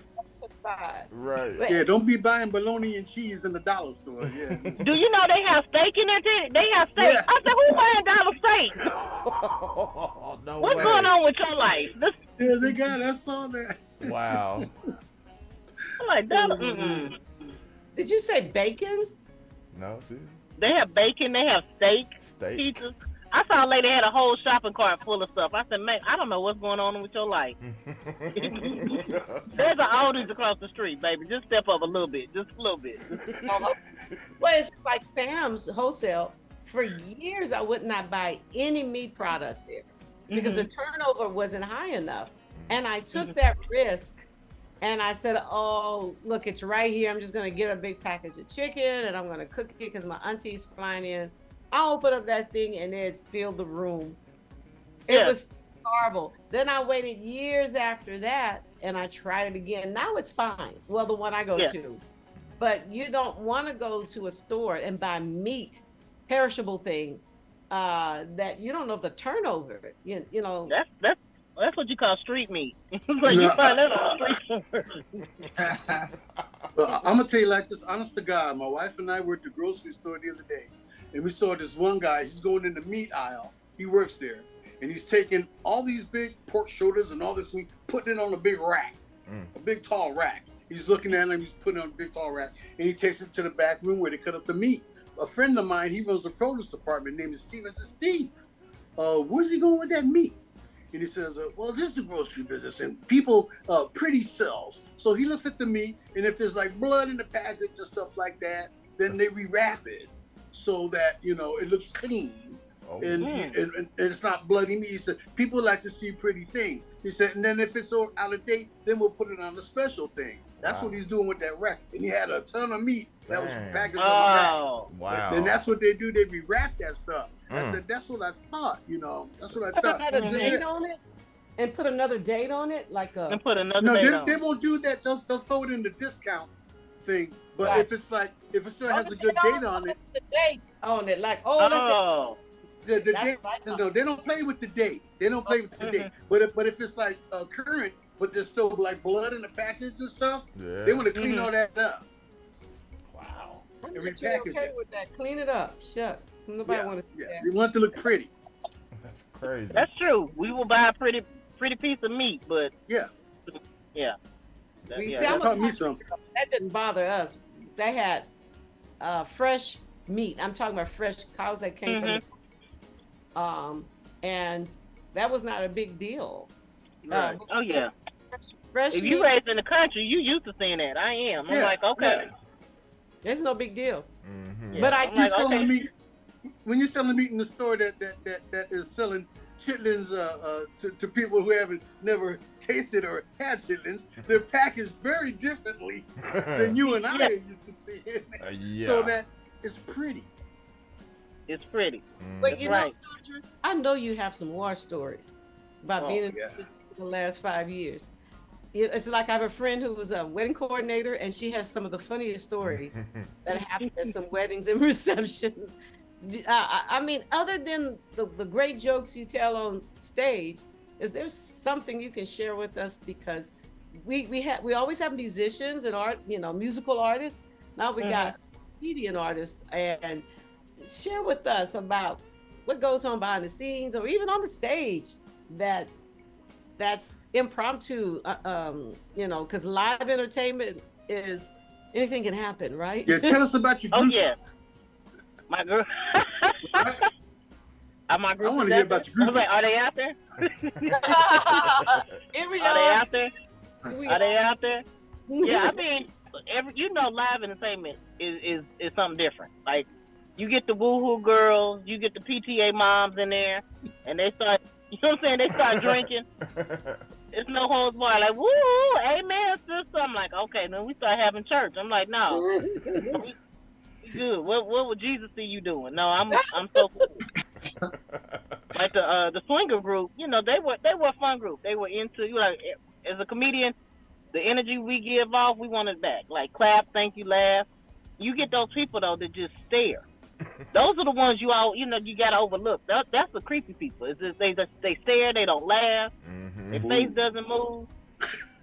$1.25.
Right.
But,
Yeah, don't be buying bologna and cheese in the dollar store. Yeah.
Do you know they have steak in there? They have steak.
Yeah.
I said, who buying dollar steak?
Oh, no
What's
way.
going on with your life?
Yeah, they got that song there.
Wow.
I'm like, dollar.
did you say bacon?
No, see?
They have bacon. They have steak. Pizzas. I saw a lady had a whole shopping cart full of stuff. I said, man, I don't know what's going on with your life. There's an Aldi's across the street, baby. Just step up a little bit. Just a little bit.
Well, it's like Sam's wholesale. For years, I would not buy any meat product there because the turnover wasn't high enough. And I took that risk and I said, oh, look, it's right here. I'm just going to get a big package of chicken and I'm going to cook it because my auntie's flying in. I opened up that thing and it filled the room. It was horrible. Then I waited years after that and I tried it again. Now it's fine. Well, the one I go to. But you don't want to go to a store and buy meat, perishable things that you don't know if the turnover. You know.
That's what you call street meat. Like you find that on the street.
Well, I'm gonna tell you like this, honest to God. My wife and I were at the grocery store the other day, and we saw this one guy. He's going in the meat aisle. He works there, and he's taking all these big pork shoulders and all this meat, putting it on a big rack, a big tall rack. He's looking at him, he's putting it on a big tall rack, and he takes it to the back room where they cut up the meat. A friend of mine, he runs the produce department, named Steve. I said, Steve, where's he going with that meat? And he says, well, this is the grocery business, and people pretty sells. So he looks at the meat, and if there's like blood in the package and stuff like that, then they rewrap it so that, you know, it looks clean. And it's not bloody meat. He said, people like to see pretty things. He said, and then if it's out of date, then we'll put it on the special thing. That's what he's doing with that rack. And he had a ton of meat that was packaged on the rack.
Wow.
And that's what they do. They rewrap that stuff. I said, that's what I thought, you know. That's what I thought.
Put a date on it? And put another date on it?
And put another
no,
date on it.
They won't do that. They'll throw it in the discount thing. But if it's like, if it still has a good date on it.
The date on it. Like,
the date, no, they don't play with the date. They don't play with the date. But if it's like current, but there's still like blood in the package and stuff, they want to clean all that up.
Wow.
And
You're
repackage
okay
it.
with that. Clean it up. Shucks. Nobody want to see that.
They want it to look pretty.
That's crazy.
That's true. We will buy a pretty piece of meat, but
yeah.
That didn't bother us. They had fresh meat. I'm talking about fresh cows that came from and that was not a big deal.
Right.
Oh yeah.
Fresh
if
meat,
you raised in the country, you used to seeing that. I am. I'm like, okay.
It's no big deal.
Yeah.
But
when you're selling meat in the store that is selling chitlins to people who haven't never tasted or had chitlins, they're packaged very differently than you and I used to see it. So that it's pretty.
It's pretty.
But you know, Sondra, I know you have some war stories about being in the last 5 years. It's like I have a friend who was a wedding coordinator, and she has some of the funniest stories that happened at some weddings and receptions. I mean, other than the great jokes you tell on stage, is there something you can share with us? Because we always have musicians and musical artists. Now we got comedian artists, and share with us about what goes on behind the scenes or even on the stage that's impromptu, because live entertainment is anything can happen, right?
Yeah, tell us about your group.
Oh, yes. My group. My group.
I want to hear about your group.
I was like, are they out there?
Here we
are. Are they out there?
Are
they out there? Yeah, I mean, live entertainment is something different. Like, you get the woohoo girls, you get the PTA moms in there, and they start, you know what I'm saying? They start drinking. It's no holds barred. Like, woo, amen, sister. I'm like, okay, then we start having church. I'm like, no, we good. What would Jesus see you doing? No, I'm so cool. Like the swinger group, they were a fun group. They were into, like, as a comedian, the energy we give off, we want it back. Like, clap, thank you, laugh. You get those people though that just stare. Those are the ones you gotta overlook. That's the creepy people. It's just they stare, they don't laugh, their face doesn't move.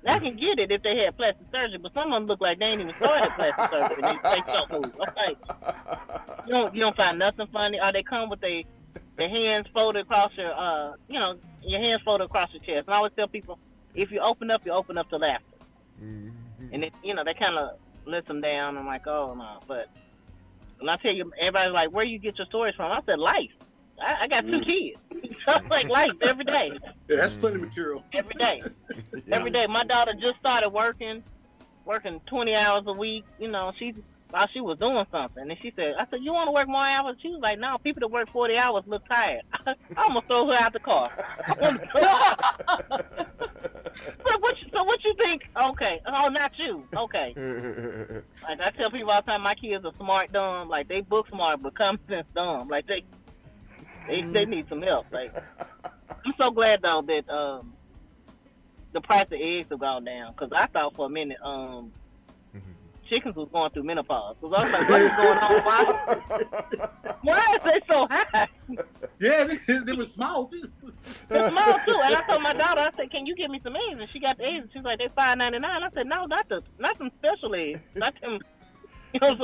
I can get it if they had plastic surgery, but some of them look like they ain't even started plastic surgery and they don't move. I'm like, you don't find nothing funny. Or they come with their hands folded across your your hands folded across your chest. And I always tell people, if you open up to laughter. And it, that kind of lets them down. I'm like, oh no, but. And I tell you, everybody's like, where you get your stories from? I said, life. I got 2 kids. So it's like life every day.
Yeah, that's plenty of material.
Every day. Every day. My daughter just started working 20 hours a week. While she was doing something. And I said, you want to work more hours? She was like, no, people that work 40 hours look tired. I'm going to throw her out the car. So what you think? Okay. Oh, not you. Okay. Like I tell people all the time, my kids are smart dumb. Like they book smart, but common sense dumb. Like they need some help. Like I'm so glad though that the price of eggs have gone down, because I thought for a minute chickens was going through menopause. Because I was like, what is going on? Why is they so high?
Yeah, they were small too.
They're small too. And I told my daughter, I said, can you give me some eggs? And she got the eggs. And she was like, they're $5.99. I said, no, not some special eggs. Not them,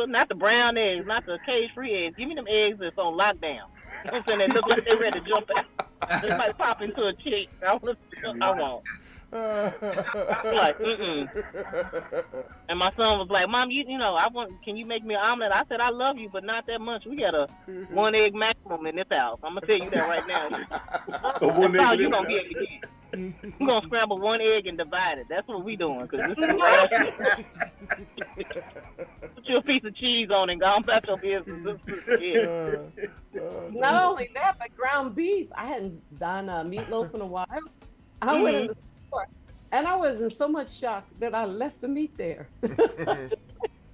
not the brown eggs, not the cage-free eggs. Give me them eggs that's on lockdown. You know what I'm saying? They look like they're ready to jump out. It might pop into a chick. I won't. I'm like, And my son was like, Mom, you know, can you make me an omelet? I said, I love you, but not that much. We got a 1 egg maximum in this house. I'm gonna tell you that right now. That's all you gonna be able to get. We're gonna scramble 1 egg and divide it. That's what we doing. Cause this is put you a piece of cheese on and go on about your business.
Not only that, but ground beef. I hadn't done meatloaf in a while. I went in the store, and I was in so much shock that I left the meat there.
Because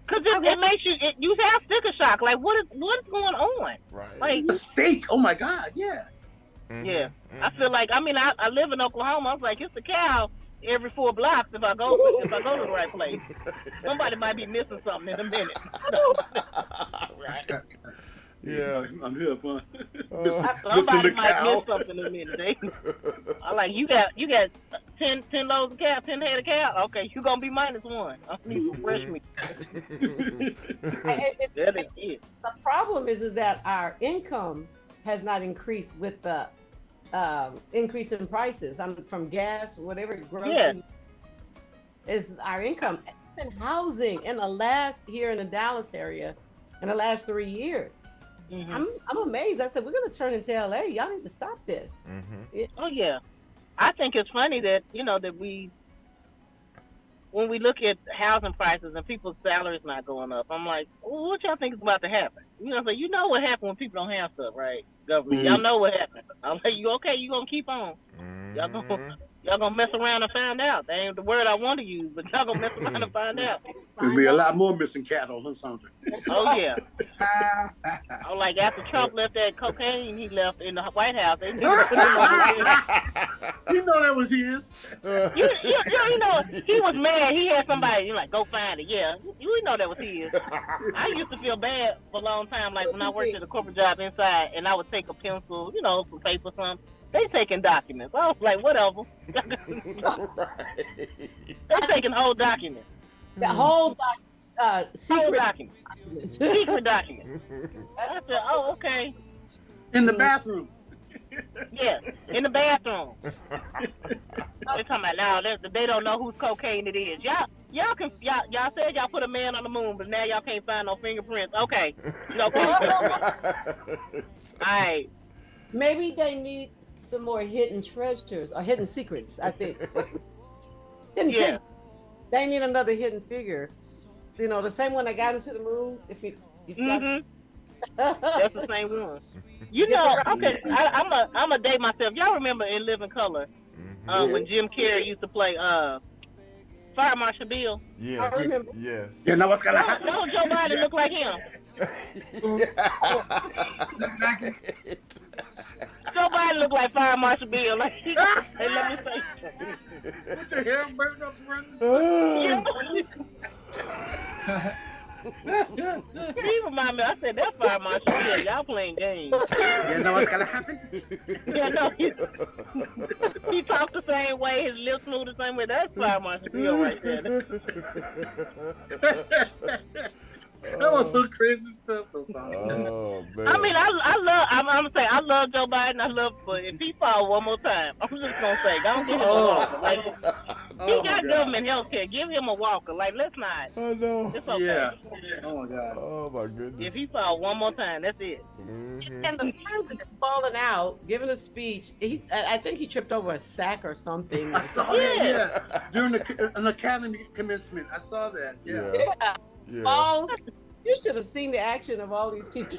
it makes you have sticker shock. Like, what's going on?
Right.
Like
The steak. Oh my God. Yeah.
Yeah. I feel like, I live in Oklahoma. I was like, it's a cow every 4 blocks if I go to the right place. Somebody might be missing something in a minute.
Right. Yeah.
I'm here, huh?
Somebody might miss something in a minute. I like, you got 10 loads of cow, 10 head of cow. Okay, you gonna be -1. I need some fresh meat. That is it.
The problem is that our income has not increased with the increase in prices. From gas, whatever groceries. Is our income and housing in the last here in the Dallas area in the last 3 years. I'm amazed. I said, we're going to turn into LA. Y'all need to stop this.
Oh yeah, I think it's funny that that when we look at housing prices and people's salaries not going up, I'm like, well, what y'all think is about to happen? So you know what happened when people don't have stuff, right? Government, y'all know what happened. I'm like, you okay? You gonna keep on? Y'all gonna mess around and find out. That ain't the word I want to use, but y'all gonna mess around and find out.
There'll be a lot more missing cattle, huh, Sondra?
Oh yeah. Oh, like after Trump left that cocaine he left in the White House, they need to put him on
You know that was his.
He was mad. He had somebody like go find it. Yeah, you know that was his. I used to feel bad for a long time, like when I worked at a corporate job inside, and I would take a pencil, some paper, something. They taking documents. I was like, whatever. They taking whole documents.
The whole secret
document. Secret document. I said, oh, okay.
In the bathroom.
Yeah, in the bathroom. They're talking about now. They don't know whose cocaine it is. Y'all said y'all put a man on the moon, but now y'all can't find no fingerprints. Okay. All right.
Maybe they need some more hidden treasures or hidden secrets, I think. Figure. They need another hidden figure. The same one that got him to the moon. If you
That's the same one. Okay, I'm a date myself. Y'all remember in Living Color when Jim Carrey used to play Fire Marshal Bill?
Yeah,
I remember.
Yes.
You know what's gonna happen?
No, Joe Biden looked like him. Joe Biden looked like Fire Marshal Bill. Like, hey, let me say something.
With the hair burning up running.
He remind me. I said that's Fire Marshal Bill. Y'all playing games.
You know what's gonna happen?
He talked the same way. His lips move the same way. That's Fire Marshal Bill right there.
That was some crazy stuff.
Oh man.
I mean, I'm gonna say I love Joe Biden. But if he fall one more time, I'm just gonna say, don't give him a walker. Like, he got government health care. Give him a walker. Like, let's not.
Oh no.
It's okay.
Yeah. Oh my God.
Oh my goodness.
If he fall one more time, that's it.
And the president falling out, giving a speech. I think he tripped over a sack or something.
I saw that. Yeah. During an academy commencement, I saw that. Yeah.
Falls. You should have seen the action of all these people.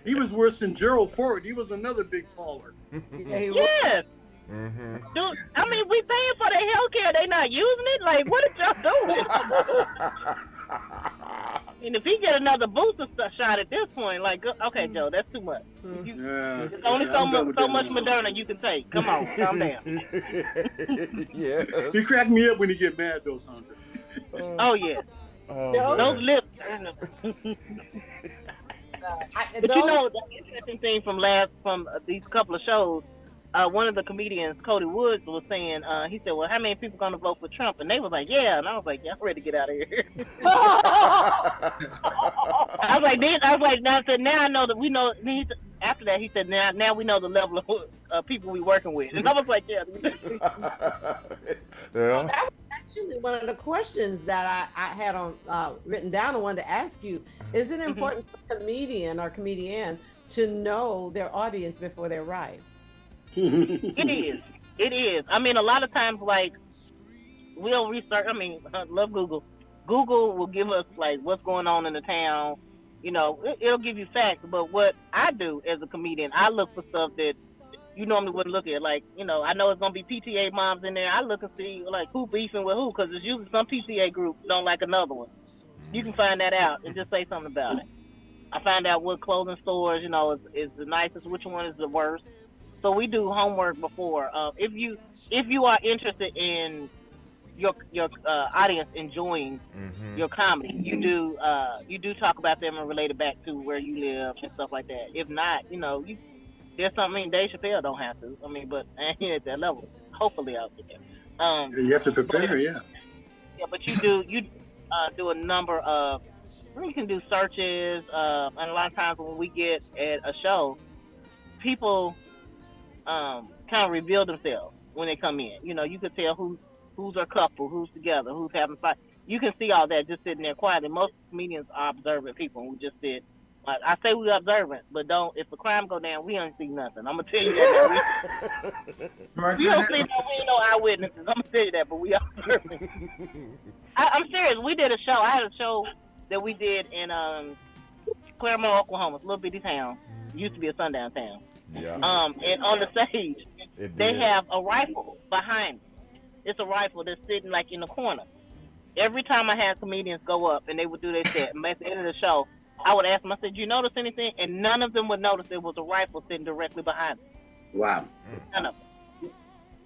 He was worse than Gerald Ford. He was another big faller.
Yes. Dude, I mean, we paying for their health care. They not using it? Like, what is y'all doing? And if he get another booster shot at this point, like, okay, Joe, that's too much. There's only so much Moderna you can take. Come on, calm down.
Yeah.
He cracked me up when he get mad, though, Sondra.
Oh, yeah.
Oh,
those lips. But the interesting thing from these couple of shows, one of the comedians, Cody Woods, was saying, he said, well, how many people going to vote for Trump? And they was like, yeah. And I was like, yeah, I'm ready to get out of here. I was like, now I know that we know. after that, he said, now we know the level of people we working with. And I was like, yeah.
Well,
Yeah.
that was actually one of the questions that I had on written down. I wanted to ask you: is it important for a comedian or comedian to know their audience before they arrive?
It is. It is. I mean, a lot of times, like, we'll research. I mean, I love Google. Google will give us, like, what's going on in the town. You know, it'll give you facts. But what I do as a comedian, I look for stuff that you normally wouldn't look at. Like, you know, I know it's going to be PTA moms in there. I look and see, like, who beefing with who, because it's usually some PTA group don't like another one. You can find that out and just say something about it. I find out what clothing stores, you know, is the nicest, which one is the worst. So we do homework before. If you are interested in your audience enjoying your comedy, you do talk about them and relate it back to where you live and stuff like that. If not, you know, there's something Dave Chappelle don't have to. I mean, but I ain't at that level. Hopefully, I'll get there.
You have to prepare, yeah.
Yeah, but you do a number of. You can do searches, and a lot of times when we get at a show, people kind of reveal themselves when they come in. You know, you could tell who's a couple, who's together, who's having fun. You can see all that just sitting there quietly. Most comedians are observant people, and we just sit. Like, I say we're observant, but if the crime go down, we don't see nothing. I'm gonna tell you that. We don't see no, we ain't no eyewitnesses. I'm gonna tell you that, but we observant. I'm serious. We did a show. I had a show that we did in Claremont, Oklahoma. It's a little bitty town. It used to be a sundown town.
Yeah.
And on the stage, they have a rifle behind me. It's a rifle that's sitting like in the corner. Every time I had comedians go up and they would do their set, and at the end of the show, I would ask them, I said, "Did you notice anything?" And none of them would notice there was a rifle sitting directly behind me.
Wow.
None of them.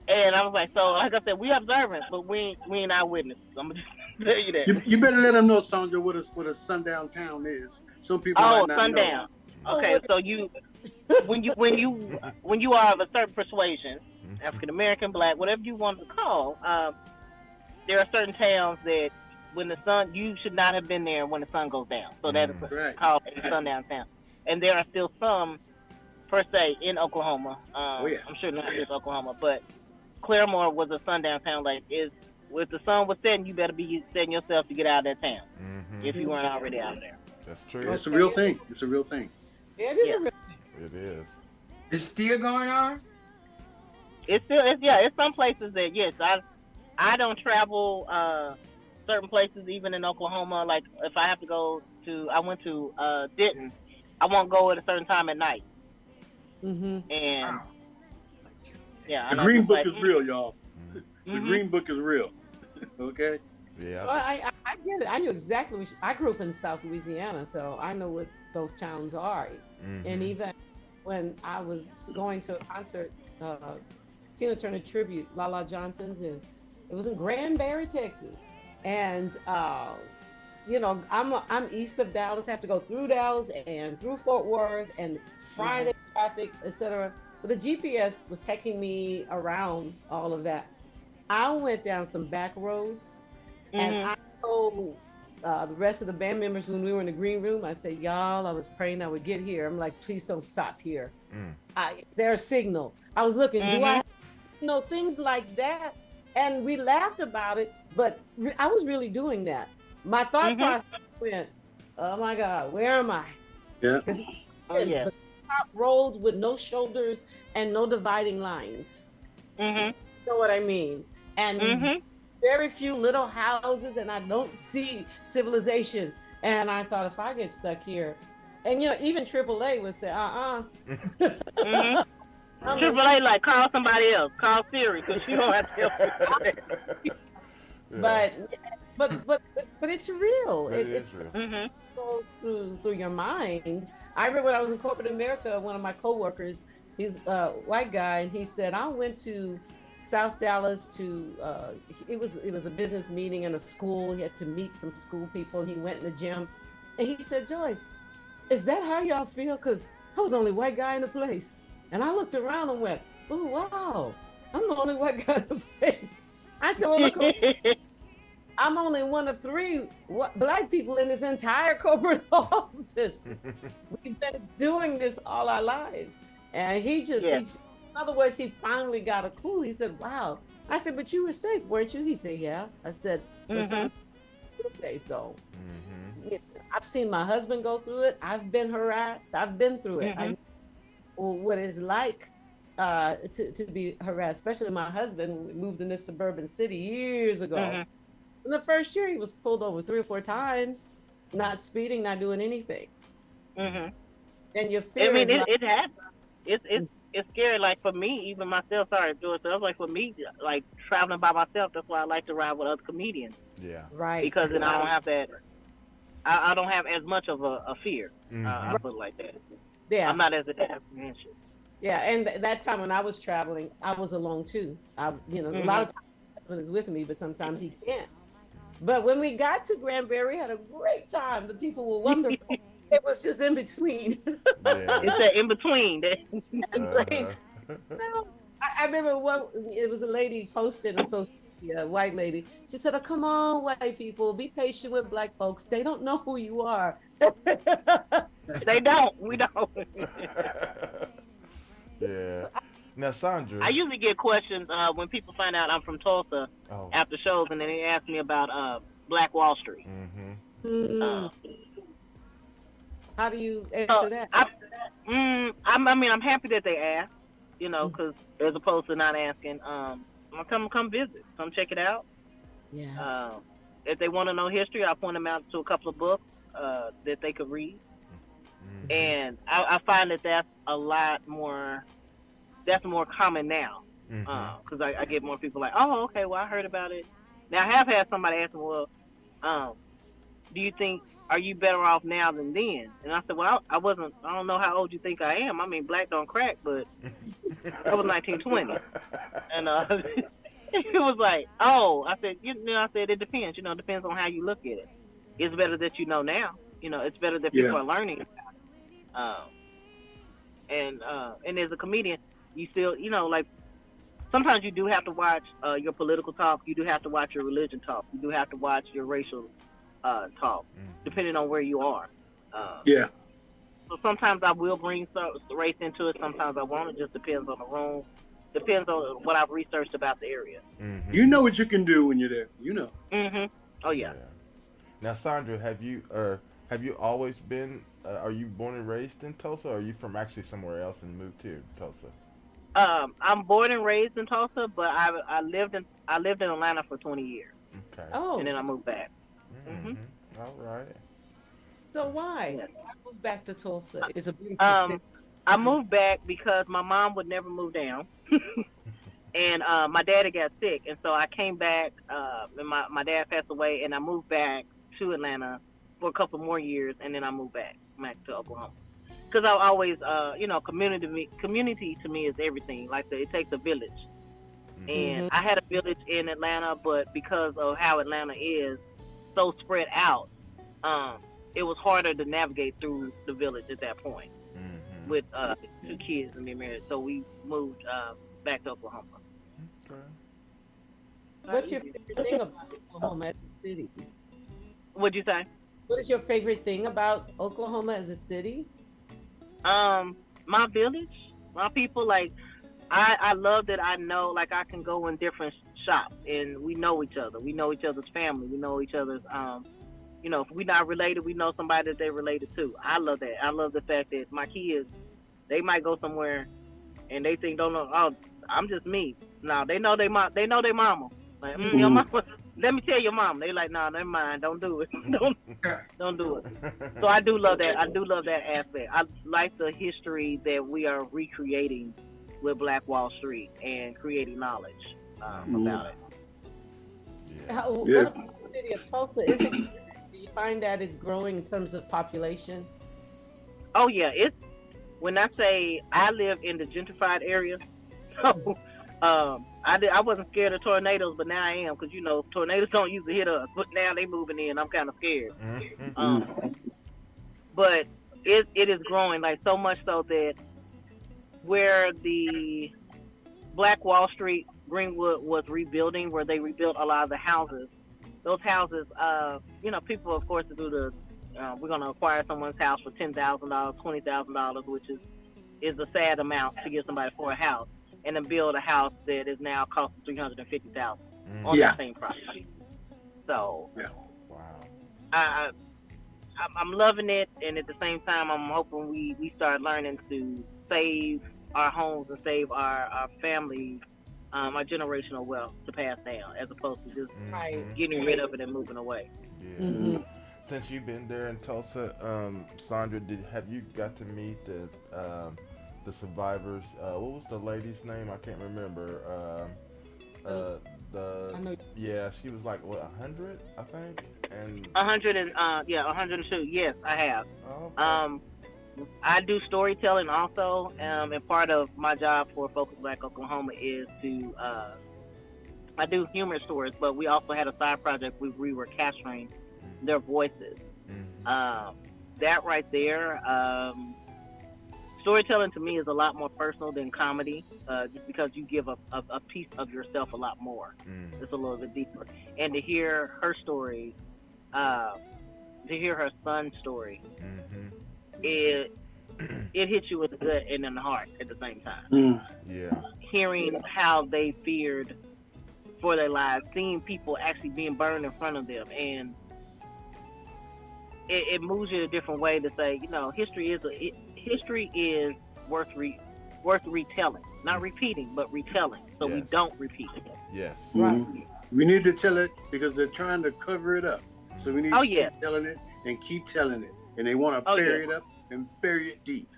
And I was like, so like I said, we observant, but we ain't eyewitnesses. I'm gonna just tell you that.
You better let them know, Sondra, what a sundown town is. Some people might not
sundown.
know.
Okay, so when you are of a certain persuasion, African American, Black, whatever you want to call, there are certain towns that you should not have been there when the sun goes down. So that is called a sundown town. And there are still some, per se, in Oklahoma. I'm sure not just Oklahoma, but Claremore was a sundown town. Like, if the sun was setting, you better be setting yourself to get out of that town if you weren't already out there.
That's true.
It's a real thing. It's a real thing.
Yeah, it is a real thing.
It is.
It's still going on?
It's some places that, yes, I don't travel certain places, even in Oklahoma. Like, if I have to go I went to Denton, I won't go at a certain time at night. And
the Green Book is real, y'all. The Green Book is real. Okay.
Yeah.
Well, I get it. I knew exactly. I grew up in South Louisiana, so I know what those towns are. And even when I was going to a concert, Tina Turner tribute, Lala Johnson's, and it was in Granbury, Texas. And you know, I'm east of Dallas. I have to go through Dallas and through Fort Worth and Friday traffic, etc. But the GPS was taking me around all of that. I went down some back roads, and I told the rest of the band members when we were in the green room, I said, "Y'all, I was praying I would get here. I'm like, please don't stop here. There's a signal." I was looking, do I, things like that. And we laughed about it, but I was really doing that. My thought process went, "Oh my God, where am I?"
Yeah.
But top roads with no shoulders and no dividing lines. You know what I mean? And very few little houses, and I don't see civilization. And I thought, if I get stuck here, and even AAA would say,
AAA, like, call somebody else, call Siri, because you don't have to help me.
But it's real.
It's real.
It goes through your mind. I remember when I was in corporate America, one of my coworkers, he's a white guy, and he said, I went to South Dallas to it was a business meeting in a school. He had to meet some school people. He went in the gym, and he said, "Joyce, is that how y'all feel? Because I was the only white guy in the place." And I looked around and went, "Oh wow, I'm the only white guy in the place." I said, "Well, look." I'm only one of three black people in this entire corporate office. We've been doing this all our lives. And in other words, he finally got a clue. He said, wow. I said, but you were safe, weren't you? He said, yeah. I said, well, son, you were safe though. I've seen my husband go through it. I've been harassed. I've been through it. I know what it's like to be harassed, especially my husband moved in this suburban city years ago. In the first year, he was pulled over 3 or 4 times, not speeding, not doing anything. And your fear is like,
it happens. It's scary. Like for me, even myself. Sorry, George. So like for me, like traveling by myself. That's why I like to ride with other comedians.
Yeah.
Right.
Because then I don't have that. I don't have as much of a fear. I put it like that.
Yeah.
I'm not as apprehensive.
Yeah, and that time when I was traveling, I was alone too. A lot of times my husband is with me, but sometimes he can't. But when we got to Granbury, had a great time. The people were wonderful. It was just in between.
It's that in between.
I remember it was a lady posted on social media, a white lady. She said, oh, come on, white people, be patient with black folks. They don't know who you are.
They don't. We don't.
Yeah. Now, Sondra.
I usually get questions when people find out I'm from Tulsa after shows, and then they ask me about Black Wall Street.
How do you answer that?
I'm happy that they ask, because as opposed to not asking, I'm gonna come visit, come check it out.
Yeah.
If they want to know history, I'll point them out to a couple of books that they could read. And I find that that's a lot more. That's more common now, because I get more people like, oh, okay, well, I heard about it. Now, I have had somebody ask me, well, do you think, are you better off now than then? And I said, well, I don't know how old you think I am. I mean, black don't crack, but that was 1920. And it was like, oh, I said, it depends. It depends on how you look at it. It's better that you know now. It's better that people are learning about it. And as a comedian, you still, like, sometimes you do have to watch your political talk. You do have to watch your religion talk. You do have to watch your racial talk, depending on where you are. So sometimes I will bring race into it. Sometimes I won't. It just depends on the room. Depends on what I've researched about the area.
You know what you can do when you're there.
Oh, yeah.
Now, Sondra, have you always been, are you born and raised in Tulsa, or are you from actually somewhere else and moved to Tulsa?
I'm born and raised in Tulsa, but I lived in Atlanta for 20 years.
Okay.
Oh.
And then I moved back.
All right.
So why? I moved back to Tulsa. It's a beautiful city.
I moved back because my mom would never move down. And my daddy got sick, and so I came back, and my dad passed away, and I moved back to Atlanta for a couple more years, and then I moved back to Oklahoma. Because I always, community to me is everything. Like it takes a village. And I had a village in Atlanta, but because of how Atlanta is so spread out, it was harder to navigate through the village at that point with 2 kids and being married. So we moved back to Oklahoma.
Okay.
What's your favorite thing about Oklahoma as a city?
What'd you say?
What is your favorite thing about Oklahoma as a city?
My village, my people. Like, I love that I know, like, I can go in different shops and we know each other. We know each other's family. We know each other's, if we're not related, we know somebody that they're related to. I love that. I love the fact that my kids, they might go somewhere and they think, oh, I'm just me. No, they know their mama. Like, your mama. Let me tell your mom. They like, no, never mind. Don't do it. don't do it. So I do love that. I do love that aspect. I like the history that we are recreating with Black Wall Street and creating knowledge about it.
What about the city of Tulsa? Do you find that it's growing in terms of population?
Oh yeah, when I say I live in the gentrified area, so I wasn't scared of tornadoes, but now I am, because tornadoes don't usually hit us, but now they moving in. I'm kind of scared. But it is growing, like, so much so that where the Black Wall Street, Greenwood was rebuilding, where they rebuilt a lot of the houses, those houses, people, of course, do the we're going to acquire someone's house for $10,000, $20,000, which is a sad amount to give somebody for a house, and then build a house that is now costing $350,000 on
Yeah.
the same property. So,
Wow.
I'm loving it, and at the same time, I'm hoping we start learning to save our homes and save our families, our generational wealth to pass down, as opposed to just getting rid of it and moving away.
Yeah.
Mm-hmm.
Since you've been there in Tulsa, Sondra, have you got to meet the survivors? What was the lady's name? I can't remember.
I know.
Yeah, she was like 100, I think, and
102. Yes, I have.
Oh, okay.
I do storytelling also, and part of my job for Focus Black Oklahoma is to I do humor stories, but we also had a side project where we were capturing their voices. That right there, storytelling to me is a lot more personal than comedy, just because you give a piece of yourself a lot more. It's a little bit deeper. And to hear her story, to hear her son's story, it hits you in the gut and in the heart at the same time.
Yeah.
Hearing how they feared for their lives, seeing people actually being burned in front of them, and it moves you in a different way to say, history is worth retelling, not repeating, but retelling, so we don't repeat it.
Yes.
Right.
We need to tell it because they're trying to cover it up. So we need to keep telling it and keep telling it. And they want to bury it up and bury it deep.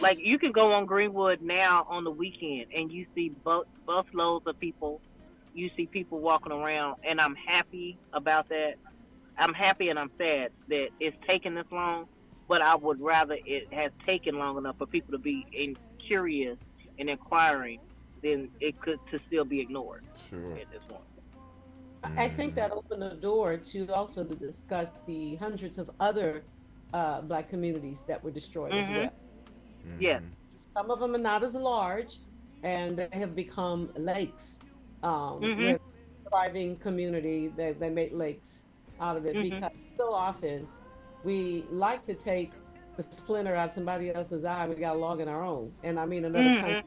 Like, you can go on Greenwood now on the weekend and you see busloads of people. You see people walking around, and I'm happy about that. I'm happy and I'm sad that it's taken this long, but I would rather it has taken long enough for people to be curious and inquiring than it could to still be ignored at this point.
I think that opened the door to also to discuss the hundreds of other Black communities that were destroyed as well.
Yes.
Some of them are not as large, and they have become lakes. We're a thriving community. They make lakes out of it because so often we like to take the splinter out of somebody else's eye. We got a log in our own. And I mean, another country.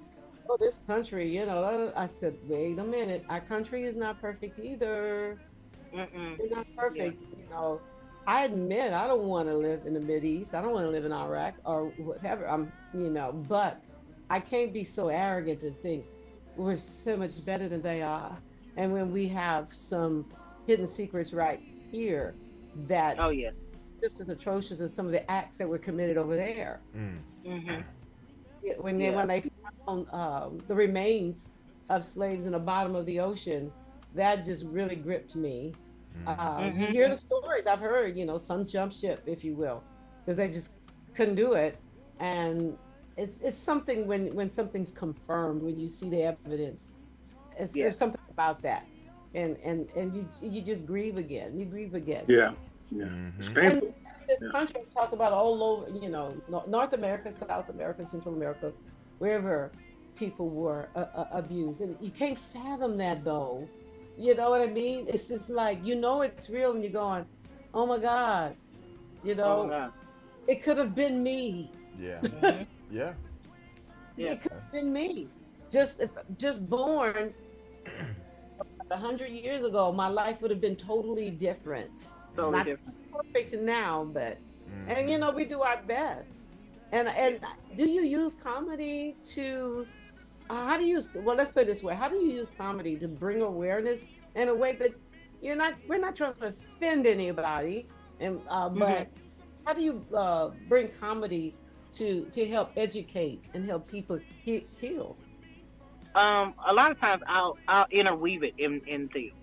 Oh, this country, I said, wait a minute. Our country is not perfect either. It's not perfect.
Yeah.
I admit I don't want to live in the Mideast. I don't want to live in Iraq or whatever. But I can't be so arrogant to think we're so much better than they are. And when we have some hidden secrets right here, that's just as atrocious as some of the acts that were committed over there. When they found the remains of slaves in the bottom of the ocean, that just really gripped me. You hear the stories I've heard, some jump ship, if you will, because they just couldn't do it. And it's something when something's confirmed, when you see the evidence, there's something about that. And you just grieve again. You grieve again.
Yeah. It's painful.
And this country, talk about all over, North America, South America, Central America, wherever people were abused. And you can't fathom that, though. You know what I mean? It's just like, it's real, and you're going, oh my God, it could have been me.
Yeah. Yeah.
It could have been me. Just born 100 years ago, my life would have been totally different. Not perfect now, but and we do our best. And do you use comedy to? How do you use? Well, let's put it this way: how do you use comedy to bring awareness in a way that we're not trying to offend anybody, but how do you bring comedy to help educate and help people heal?
A lot of times I'll interweave it in things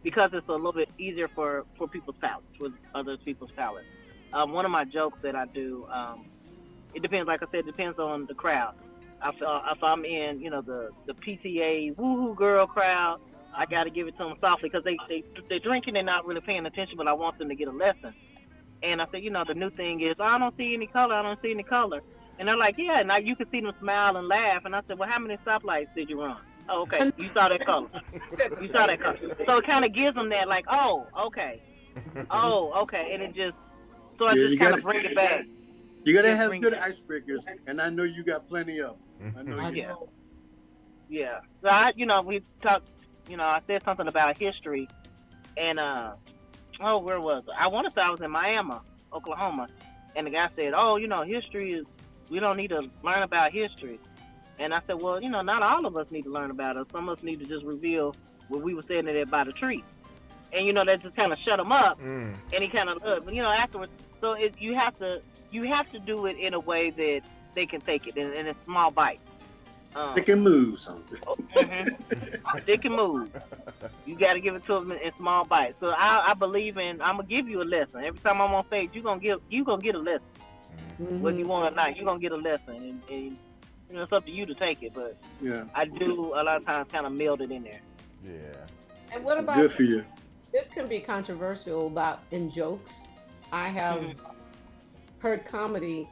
because it's a little bit easier for people's palates, with other people's palates. One of my jokes that I do, it depends. Like I said, it depends on the crowd. If I'm in, the PTA woohoo girl crowd, I got to give it to them softly because they're drinking and not really paying attention, but I want them to get a lesson. And I said, the new thing is, I don't see any color. I don't see any color. And they're like, yeah. Now you can see them smile and laugh. And I said, well, how many stoplights did you run? Oh, okay, you saw that color. You saw that color. So it kind of gives them that, like, oh, okay, and it just so I
Yeah,
just
you
kind
got
of bring it back.
You gotta
Just
have
bring
good
it.
icebreakers, and I know you got plenty of them. I know you.
Yeah. Yeah. So we talked. I said something about history, and where was it? I want to say I was in Miami, Oklahoma, and the guy said, "Oh, history is we don't need to learn about history." And I said, "Well, not all of us need to learn about it. Some of us need to just reveal what we were standing there by the tree." And that just kind of shut him up. And he kind of afterwards. So you have to do it in a way that they can take it in a small bite.
They can move something.
They can move. You got to give it to them in small bites. So I believe in. I'm gonna give you a lesson every time I'm on stage. You gonna get a lesson, whether you want or not. You are gonna get a lesson, and it's up to you to take it. But I do a lot of times kind of meld it in there.
Yeah.
And what about
good for you?
This can be controversial in jokes. I have heard comedy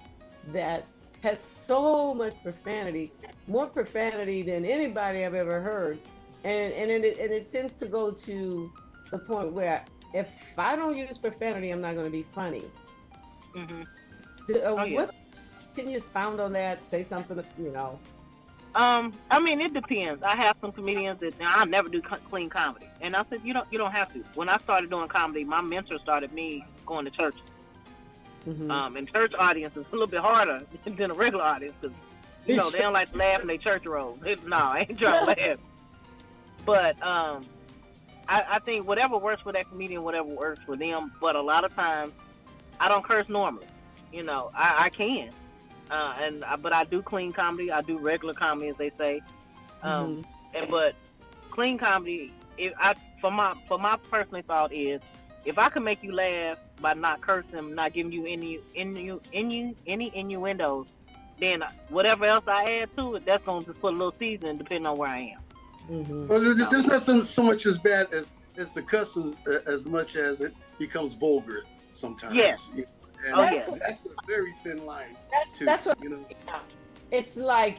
that has so much profanity, more profanity than anybody I've ever heard, and it tends to go to the point where if I don't use profanity, I'm not going to be funny. What can you expound on that? Say something,
I mean, it depends. I have some comedians that I never do clean comedy, and I said you don't have to. When I started doing comedy, my mentor started me going to churches. And church audience is a little bit harder than a regular audience because they don't like to laugh in their church robes. No, I ain't trying to laugh. But I think whatever works for that comedian, whatever works for them. But a lot of times, I don't curse normally. I can. But I do clean comedy. I do regular comedy, as they say. But clean comedy, for my personal thought is, if I can make you laugh by not cursing, not giving you any innuendos, then whatever else I add to it, that's going to just put a little seasoning depending on where I am.
Well, there's not so much as bad as the cussing as much as it becomes vulgar sometimes.
Yes.
And that's a very thin line.
That's what it's like.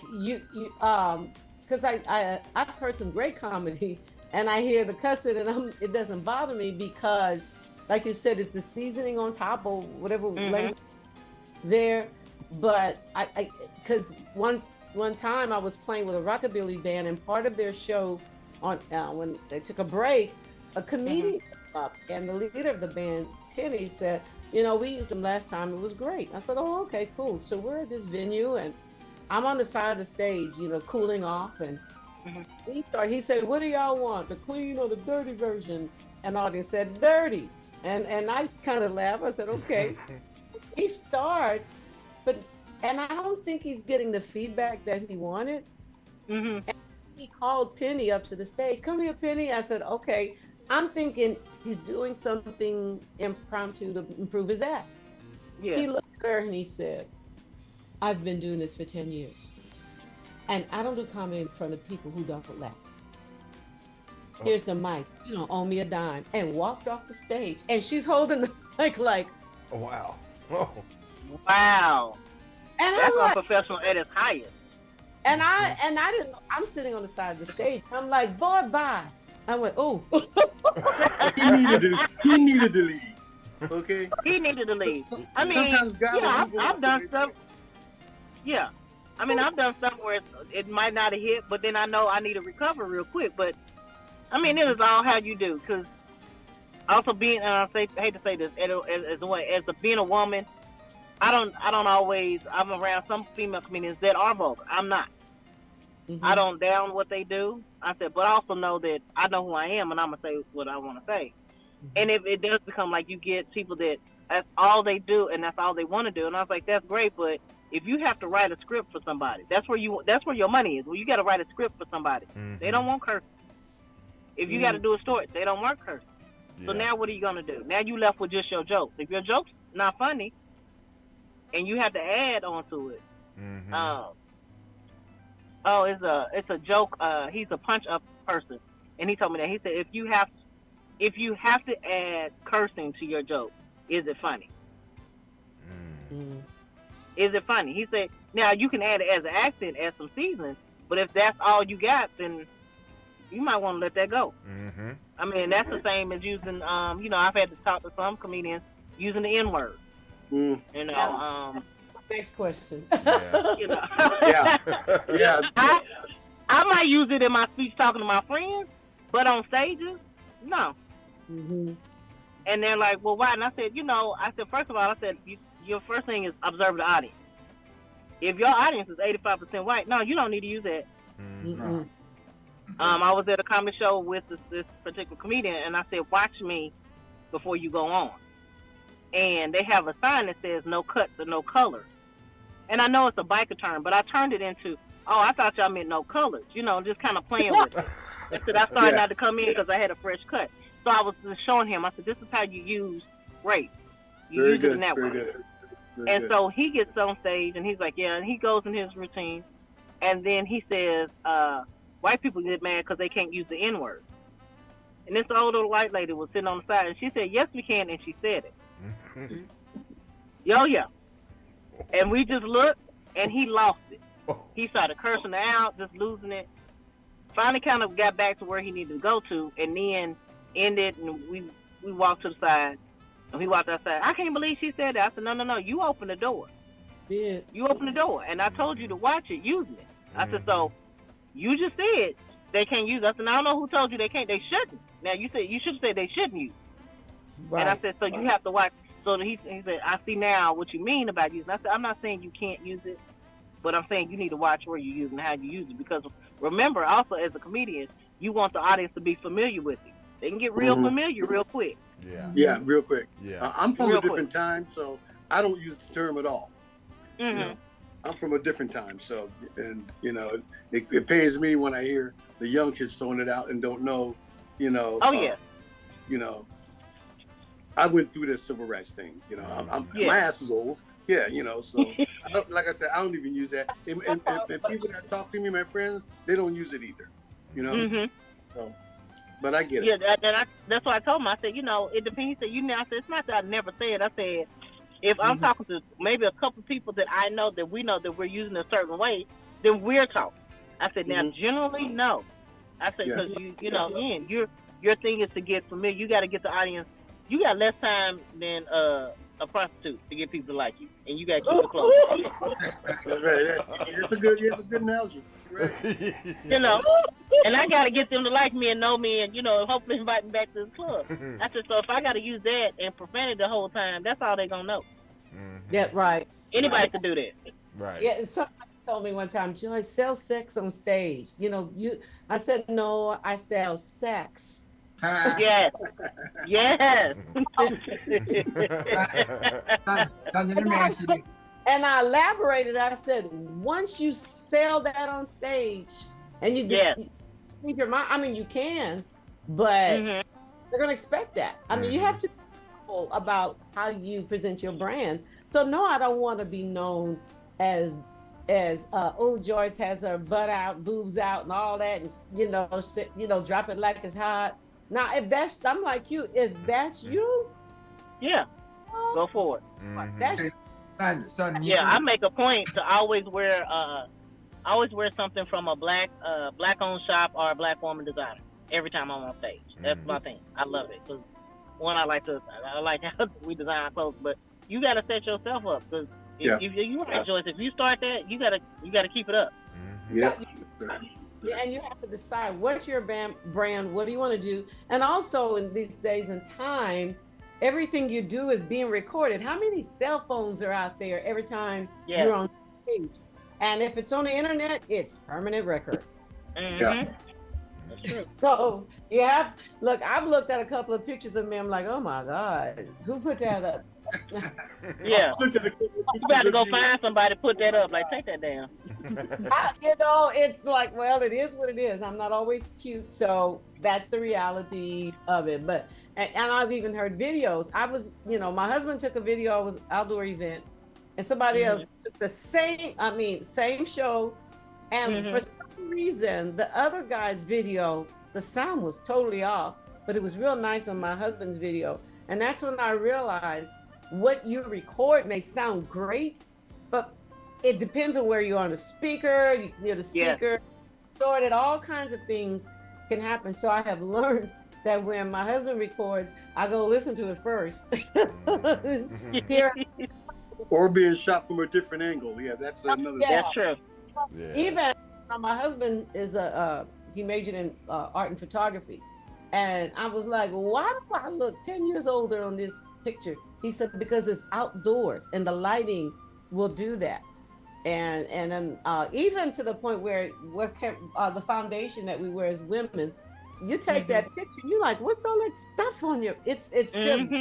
Because I've heard some great comedy, and I hear the cussing, and it doesn't bother me because, like you said, it's the seasoning on top or whatever language there. But because one time I was playing with a rockabilly band, and part of their show on when they took a break, a comedian came up, and the leader of the band, Penny, said, we used them last time. It was great. I said, oh, okay, cool. So we're at this venue, and I'm on the side of the stage, cooling off, and he said, what do y'all want, the clean or the dirty version? And audience said, dirty. And I kind of laughed. I said, okay. He starts, and I don't think he's getting the feedback that he wanted. And he called Penny up to the stage. Come here, Penny. I said, okay. I'm thinking he's doing something impromptu to improve his act. Yeah. He looked at her and he said, I've been doing this for 10 years. And I don't do comedy in front of people who don't laugh. Here's the mic. You don't owe me a dime. And walked off the stage. And she's holding the mic like,
oh, wow. Oh.
Wow.
And
that's
I'm
unprofessional at its highest.
And I didn't know. I'm sitting on the side of the stage. I'm like, boy, bye. I went, oh.
he needed to leave. Okay.
He needed to leave. I mean, I've done stuff. Yeah. I mean, I've done stuff where it might not have hit, but then I know I need to recover real quick. But I mean, it is all how you do. Because also being, I hate to say this, as being a woman, I'm around some female comedians that are vulgar. I'm not. I don't down what they do. I said, but I also know that I know who I am, and I'm gonna say what I want to say. And if it does become like you get people that that's all they do and that's all they want to do, and I was like, that's great, but if you have to write a script for somebody, that's where your money is. Well, you got to write a script for somebody. They don't want curse. If you got to do a story, they don't want curse. So now what are you gonna do? Now you left with just your jokes. If your joke's not funny, and you have to add on to it. It's a joke. He's a punch up person, and he told me that. He said, if you have to add cursing to your joke, is it funny? Is it funny? He said, now you can add it as an accent, add some seasoning, but if that's all you got, then you might want to let that go.
Mm-hmm.
I mean, that's the same as using, you know, I've had to talk to some comedians using the N word.
Mm.
You know,
Next question.
Yeah.
you know,
Yeah. Yeah.
I might use it in my speech talking to my friends, but on stages, no.
Mm-hmm.
And they're like, well, why? And I said, you know, first of all, your first thing is observe the audience. If your audience is 85% white, no, you don't need to use that.
Mm-hmm.
I was at a comedy show with this particular comedian, and I said, watch me before you go on. And they have a sign that says no cuts or no colors. And I know it's a biker term, but I turned it into, oh, I thought y'all meant no colors, you know, just kind of playing with it. I said, I started not to come in because I had a fresh cut. So I was just showing him, I said, this is how you use race. You
Very
use
good.
it in that
Very
way.
good. Very
And
good.
so he gets on stage and he's like, yeah, and he goes in his routine. And then he says, white people get mad because they can't use the N word. And this old little white lady was sitting on the side and she said, yes, we can. And she said it. Yo, yeah. And we just looked and he lost it. He started cursing her out, just losing it. Finally kind of got back to where he needed to go to and then ended and we walked to the side. And he walked outside. I can't believe she said that. I said, no, you open the door.
Yeah.
You open the door. And I told you to watch it, using it. I said, so you just said they can't use it. I said, I don't know who told you they can't. They shouldn't. Now, you should have said they shouldn't use it.
Right.
And I said, so you have to watch. So he said, I see now what you mean about using it. I said, I'm not saying you can't use it, but I'm saying you need to watch where you use it and how you use it. Because remember, also as a comedian, you want the audience to be familiar with you. They can get real familiar real quick.
Yeah.
Yeah, real quick.
Yeah.
I'm from
Real
a different time, so I don't use the term at all. You know, I'm from a different time, so, and, you know, it pains me when I hear the young kids throwing it out and don't know, you know.
Oh, yeah.
You know, I went through this civil rights thing, you know. My ass is old. Yeah, you know, so, like I said, I don't even use that. And people that talk to me, my friends, they don't use it either, you know. So, but I get it.
Yeah, that's what I told him. I said, you know, it depends. He said, I said, it's not that I never said. I said, if I'm talking to maybe a couple people that I know that we know that we're using a certain way, then we're talking. I said, now, generally, no. I said, because, you know, again, your thing is to get familiar. You got to get the audience. You got less time than a prostitute to get people to like you, and you got to keep it close.
That's right. It's a good analogy. Right.
You know, and I got to get them to like me and know me and, you know, hopefully invite me back to the club. I said, so if I got to use that and profanity the whole time, that's all they going to know.
Yeah, right.
Anybody can do that.
Right.
Yeah, and somebody told me one time, Joy, sell sex on stage. You know, I said, no, I sell sex.
Yes. Yes.
And I elaborated. I said, once you sell that on stage, and you just change your mind. I mean, you can, but they're gonna expect that. I mean, you have to be careful about how you present your brand. So no, I don't want to be known as oh, Joyce has her butt out, boobs out, and all that, and drop it like it's hot. Now, I'm like you. If that's you,
go for it.
That's
I make a point to always wear something from a black-owned shop or a black woman designer every time I'm on stage. That's my thing. I love it because one, I like how we design our clothes, but you got to set yourself up because if you right, Joyce, if you start that, you gotta keep it up.
Yeah, and you have to decide what's your brand. What do you want to do? And also in these days and time, everything you do is being recorded. How many cell phones are out there every time you're on stage? And if it's on the internet, it's permanent record. So you have look. I've looked at a couple of pictures of me. I'm like, oh my God, who put that up?
You got to go find somebody to put that up. Like, take that down.
It's like, well, it is what it is. I'm not always cute, so that's the reality of it. But and I've even heard videos. I was, my husband took a video. It was an outdoor event, and somebody else took the same show, and for some reason, the other guy's video, the sound was totally off, but it was real nice on my husband's video, and that's when I realized what you record may sound great, but it depends on where you're on the speaker. The speaker started all kinds of things can happen. So I have learned that when my husband records, I go listen to it first. Here,
Or being shot from a different angle. Yeah, that's another.
Yeah.
That's true.
Yeah.
Even my husband is he majored in art and photography, and I was like, why do I look 10 years older on this picture? He said because it's outdoors and the lighting will do that. And then even to the point where the foundation that we wear as women, you take that picture, you're like, what's all that stuff on you? It's just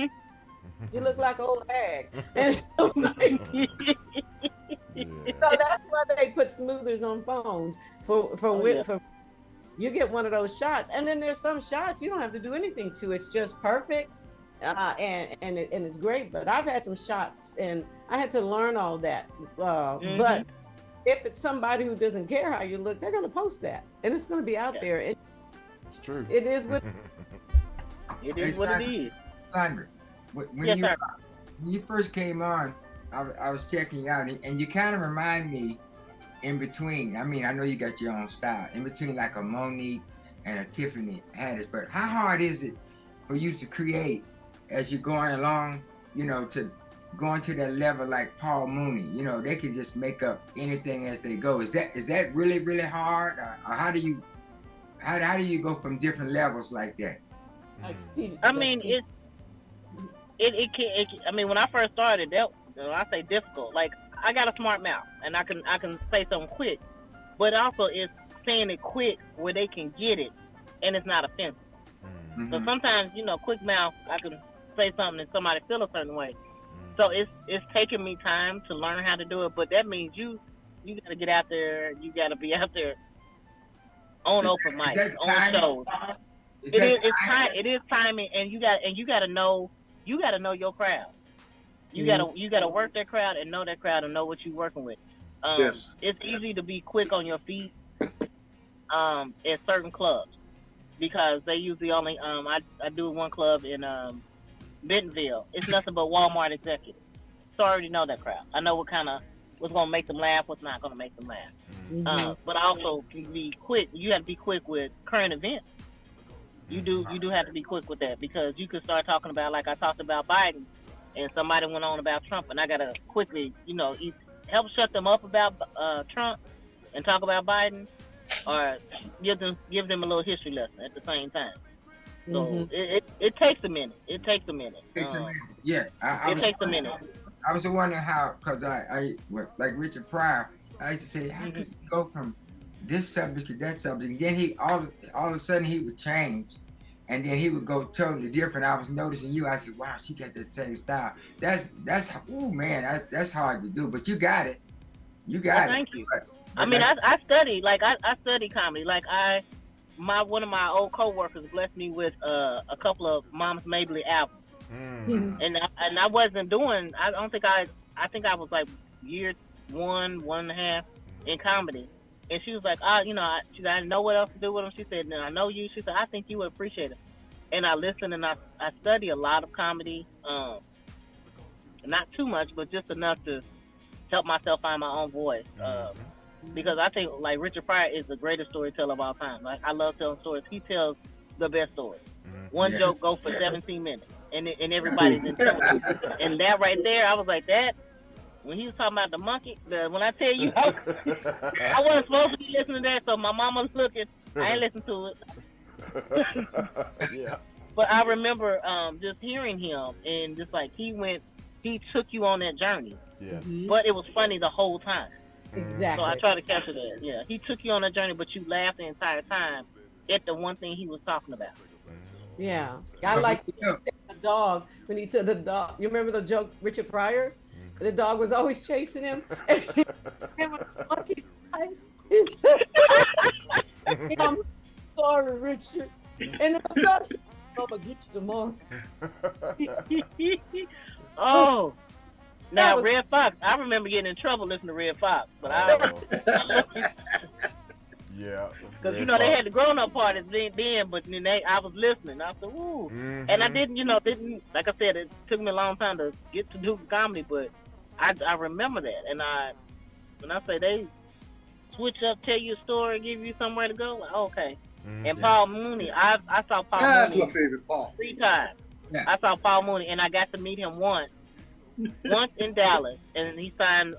you look like an old hag. And so, like, so that's why they put smoothers on phones for you get one of those shots, and then there's some shots you don't have to do anything to. It's just perfect, and it's great. But I've had some shots, and I had to learn all that. But if it's somebody who doesn't care how you look, they're going to post that, and it's going to be out there. It's
true.
It is what
it is. What it is.
Sondra, when you first came on, I was checking you out, and you kind of remind me in between. I mean, I know you got your own style. In between, like a Monique and a Tiffany Haddish. But how hard is it for you to create as you're going along? You know, to going to that level like Paul Mooney. You know, they can just make up anything as they go. Is that really, really hard? Or how do you go from different levels like that?
I mean, it can. I mean, when I first started, I say difficult. Like, I got a smart mouth, and I can say something quick, but also it's saying it quick where they can get it, and it's not offensive. So sometimes, quick mouth, I can say something and somebody feel a certain way. So it's taking me time to learn how to do it, but that means you got to get out there. You got to be out there on open mics, on shows. It is timing, and you got to know your crowd. You gotta work that crowd and know that crowd and know what you're working with.
Yes.
It's easy to be quick on your feet at certain clubs because they usually only I do one club in Bentonville. It's nothing but Walmart executives. So I already know that crowd. I know what's gonna make them laugh, what's not gonna make them laugh. But I also can be quick. You have to be quick with current events. You do have to be quick with that because you could start talking about, like I talked about Biden, and somebody went on about Trump, and I gotta quickly, help shut them up about Trump and talk about Biden, or give them a little history lesson at the same time. So it takes a minute. It takes a minute.
Yeah,
it takes a minute.
I was wondering how, because I like Richard Pryor, I used to say, how could you go from this subject to that subject? And then he all of a sudden he would change. And then he would go totally different. I was noticing you. I said, "Wow, she got that same style." That's oh man, that's hard to do. But you got it. You got it.
Thank you. But I mean, I study I study comedy. Like one of my old coworkers blessed me with a couple of Mom's Mabley albums, and I wasn't doing. I think I was like year one and a half in comedy. And she was like, she said, I didn't know what else to do with them. She said, I know you. She said, I think you would appreciate it. And I listen and I study a lot of comedy. Not too much, but just enough to help myself find my own voice. Because I think, like, Richard Pryor is the greatest storyteller of all time. Like, I love telling stories. He tells the best stories. One joke goes for 17 minutes. And everybody's intelligent. And that right there, I was like, that. When he was talking about the monkey, when I tell you, I wasn't supposed to be listening to that, so my mama's looking. I ain't listened to it.
Yeah.
But I remember just hearing him, and just like he took you on that journey.
Yeah.
But it was funny the whole time.
Exactly.
So I try to capture that. Yeah, he took you on that journey, but you laughed the entire time at the one thing he was talking about.
Yeah, I like the dog when he took the dog. You remember the joke, Richard Pryor? The dog was always chasing him. I'm sorry, Richard. And the dog said, I'm gonna get you tomorrow.
Oh, now Red Fox. I remember getting in trouble listening to Red Fox, but
yeah.
Because they had the grown-up parties then, but then I was listening. I said, "Ooh," and I didn't like I said, it took me a long time to get to do comedy, but I remember that, and when I say they switch up, tell you a story, give you somewhere to go, like, okay, And Paul Mooney, I saw Paul
That's
Mooney
my favorite Paul.
3 times.
Yeah.
I saw Paul Mooney, and I got to meet him once in Dallas, and he signed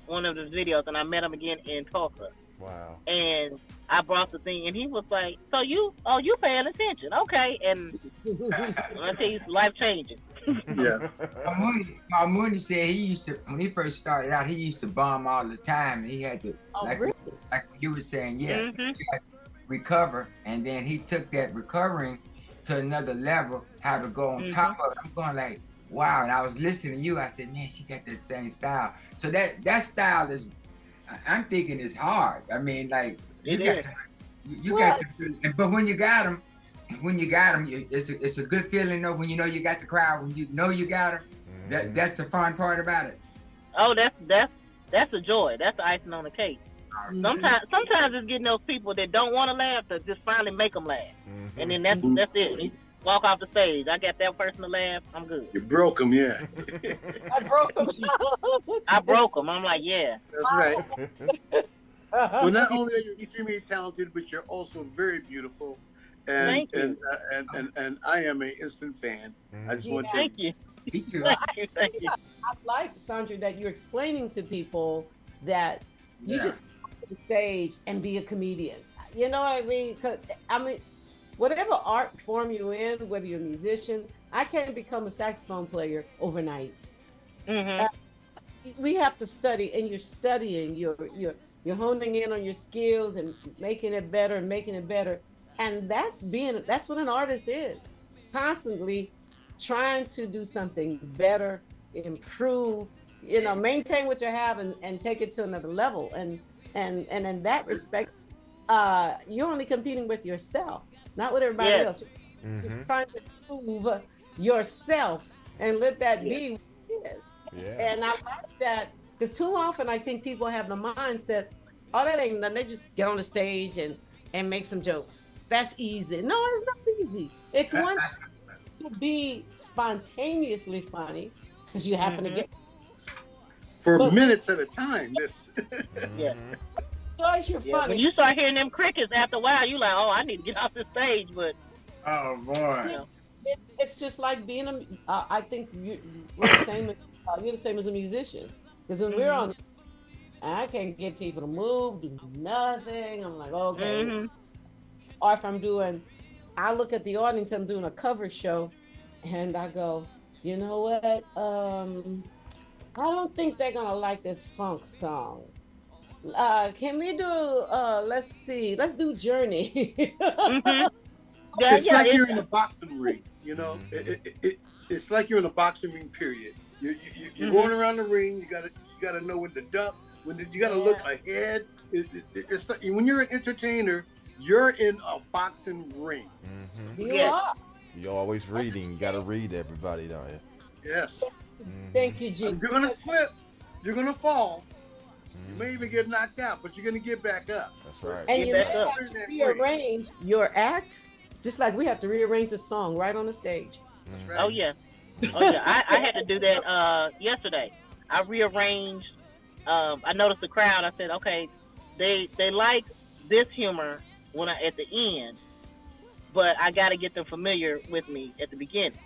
one of his videos, and I met him again in Tulsa.
Wow.
And I brought the thing, and he was like, "So you paying attention? Okay." And I tell you, it's life changing.
Yeah.
Paul Mooney said he used to, when he first started out, he used to bomb all the time. He had to, like you were saying, he had to recover, and then he took that recovering to another level, how to go on top of it. I'm going like, wow. And I was listening to you. I said, man, she got that same style. So that style is, I'm thinking it's hard. I mean, like you got to, but when you got them, it's a good feeling though. When you know you got the crowd, when you know you got them, that's the fun part about it.
Oh, that's a joy. That's the icing on the cake. Sometimes it's getting those people that don't want to laugh to just finally make them laugh, and then that's it. You walk off the stage. I got that person to laugh. I'm good.
You broke them, yeah.
I broke them.
I broke them. I'm like, yeah.
That's right. Well, not only are you extremely talented, but you're also very beautiful. And
Thank you.
And I am an instant fan. I just want to
Thank you.
Me too.
Thank you.
I like, Sondra, that you're explaining to people that you just go on stage and be a comedian. You know what I mean? 'Cause, I mean, whatever art form you're in, whether you're a musician, I can't become a saxophone player overnight. We have to study, and you're studying. You're honing in on your skills and making it better and making it better. And that's what an artist is. Constantly trying to do something better, improve, maintain what you have and take it to another level. And in that respect, you're only competing with yourself, not with everybody else. You're trying to prove yourself and let that be what it is.
Yeah.
And I like that, because too often I think people have the mindset, oh, that ain't nothing. They just get on the stage and make some jokes. That's easy. No, it's not easy. It's one to be spontaneously funny because you happen to get
for minutes at a time.
Yeah.
Joyce, you're funny.
When you start hearing them crickets after a while, you like, oh, I need to get off the stage. But
oh boy,
it's just like being I think we're the same. You're the same as a musician, because when we're on, I can't get people to move, do nothing. I'm like, okay. Or if I look at the audience, I'm doing a cover show, and I go, you know what? I don't think they're gonna like this funk song. Can we do? Let's do Journey.
It's like you're in a boxing ring. It's like you're in a boxing ring. Period. You're going around the ring. You gotta know when to duck. You gotta look ahead. It's like, when you're an entertainer, you're in a boxing ring.
You are.
You're always reading. You gotta read everybody, don't you?
Yes.
Thank you, G.
You're gonna slip. You're gonna fall. You may even get knocked out, but you're gonna get back up.
That's right.
And you may have to rearrange your act, just like we have to rearrange the song right on the stage.
Right.
Oh yeah. I had to do that yesterday. I rearranged. I noticed the crowd. I said, okay, they like this humor at the end, but I got to get them familiar with me at the beginning.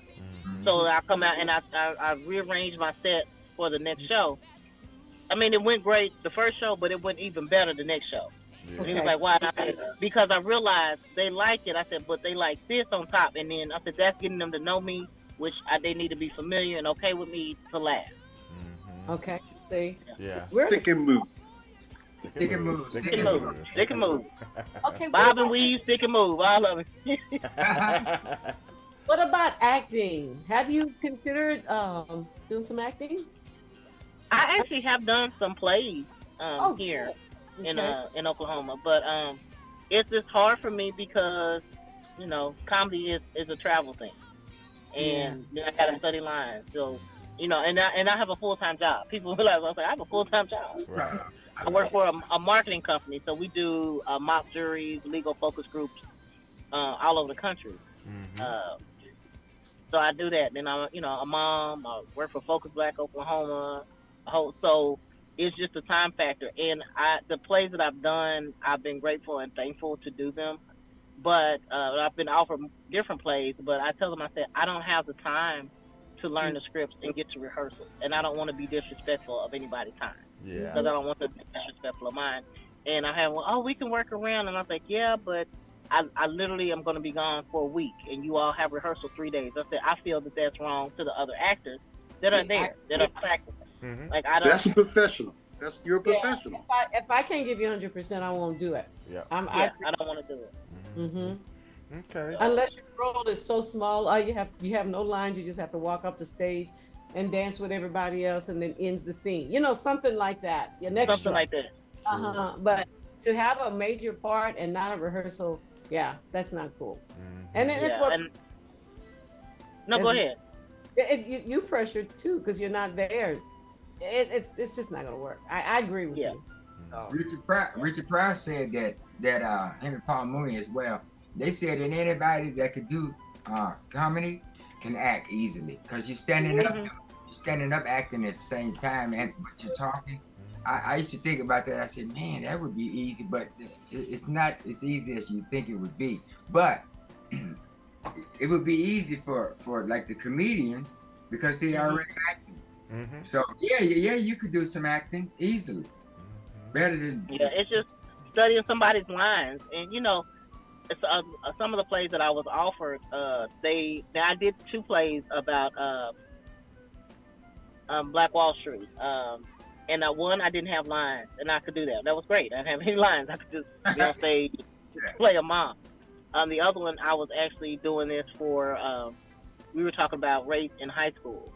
So I come out and I rearranged my set for the next show. I mean, it went great the first show, but it went even better the next show. Yeah. And he was like, why? Because I realized they like it. I said, but they like this on top. And then I said, that's getting them to know me, which they need to be familiar and okay with me to laugh.
Okay, see?
Yeah.
Stick and move.
Stick and move.
Stick and move. Stick and move.
Okay.
Bob and weave, stick and move. All of it.
What about acting? Have you considered doing some acting?
I actually have done some plays here in Oklahoma, but it's just hard for me because comedy is a travel thing, and I got to study lines. So and I have a full-time job. People realize I was like, I have a full-time job.
Right.
I work for a marketing company, so we do mock juries, legal focus groups all over the country. So I do that. Then I'm a mom. I work for Focus Black Oklahoma. So it's just a time factor. And the plays that I've done, I've been grateful and thankful to do them. But I've been offered different plays, but I tell them, I said, I don't have the time to learn the scripts and get to rehearsal, and I don't want to be disrespectful of anybody's time.
Yeah.
Because I don't want to be disrespectful of mine. And I have, well, oh, we can work around, and I was like, yeah, but I literally am going to be gone for a week, and you all have rehearsal 3 days. I said, I feel that that's wrong to the other actors that are there, that are practicing.
Mm-hmm.
Like, I don't.
That's a professional. You're a professional.
If I can't give you 100%, I won't do it.
Yeah.
I don't want to do it.
Mm-hmm.
Okay.
Unless your role is so small, you have no lines. You just have to walk up the stage and dance with everybody else, and then ends the scene. You know, something like that. Your next
Something like that.
But to have a major part and not a rehearsal, yeah, that's not cool. And then it's what.
No, go ahead.
You pressured too because you're not there. It's just not gonna work. I agree with you.
Richard Pryor said that Henry Paul Mooney as well. They said that anybody that could do comedy can act easily because you're standing up acting at the same time and but you're talking. I used to think about that. I said, man, that would be easy, but it's not as easy as you think it would be. But it would be easy for like the comedians because they already acting. So yeah, you could do some acting easily, better than
it's just studying somebody's lines, and you know, it's some of the plays that I was offered. I did 2 plays about Black Wall Street, and one I didn't have lines, and I could do that. That was great. I didn't have any lines. I could just be on stage, play a mom. The other one I was actually doing this for. We were talking about rape in high school.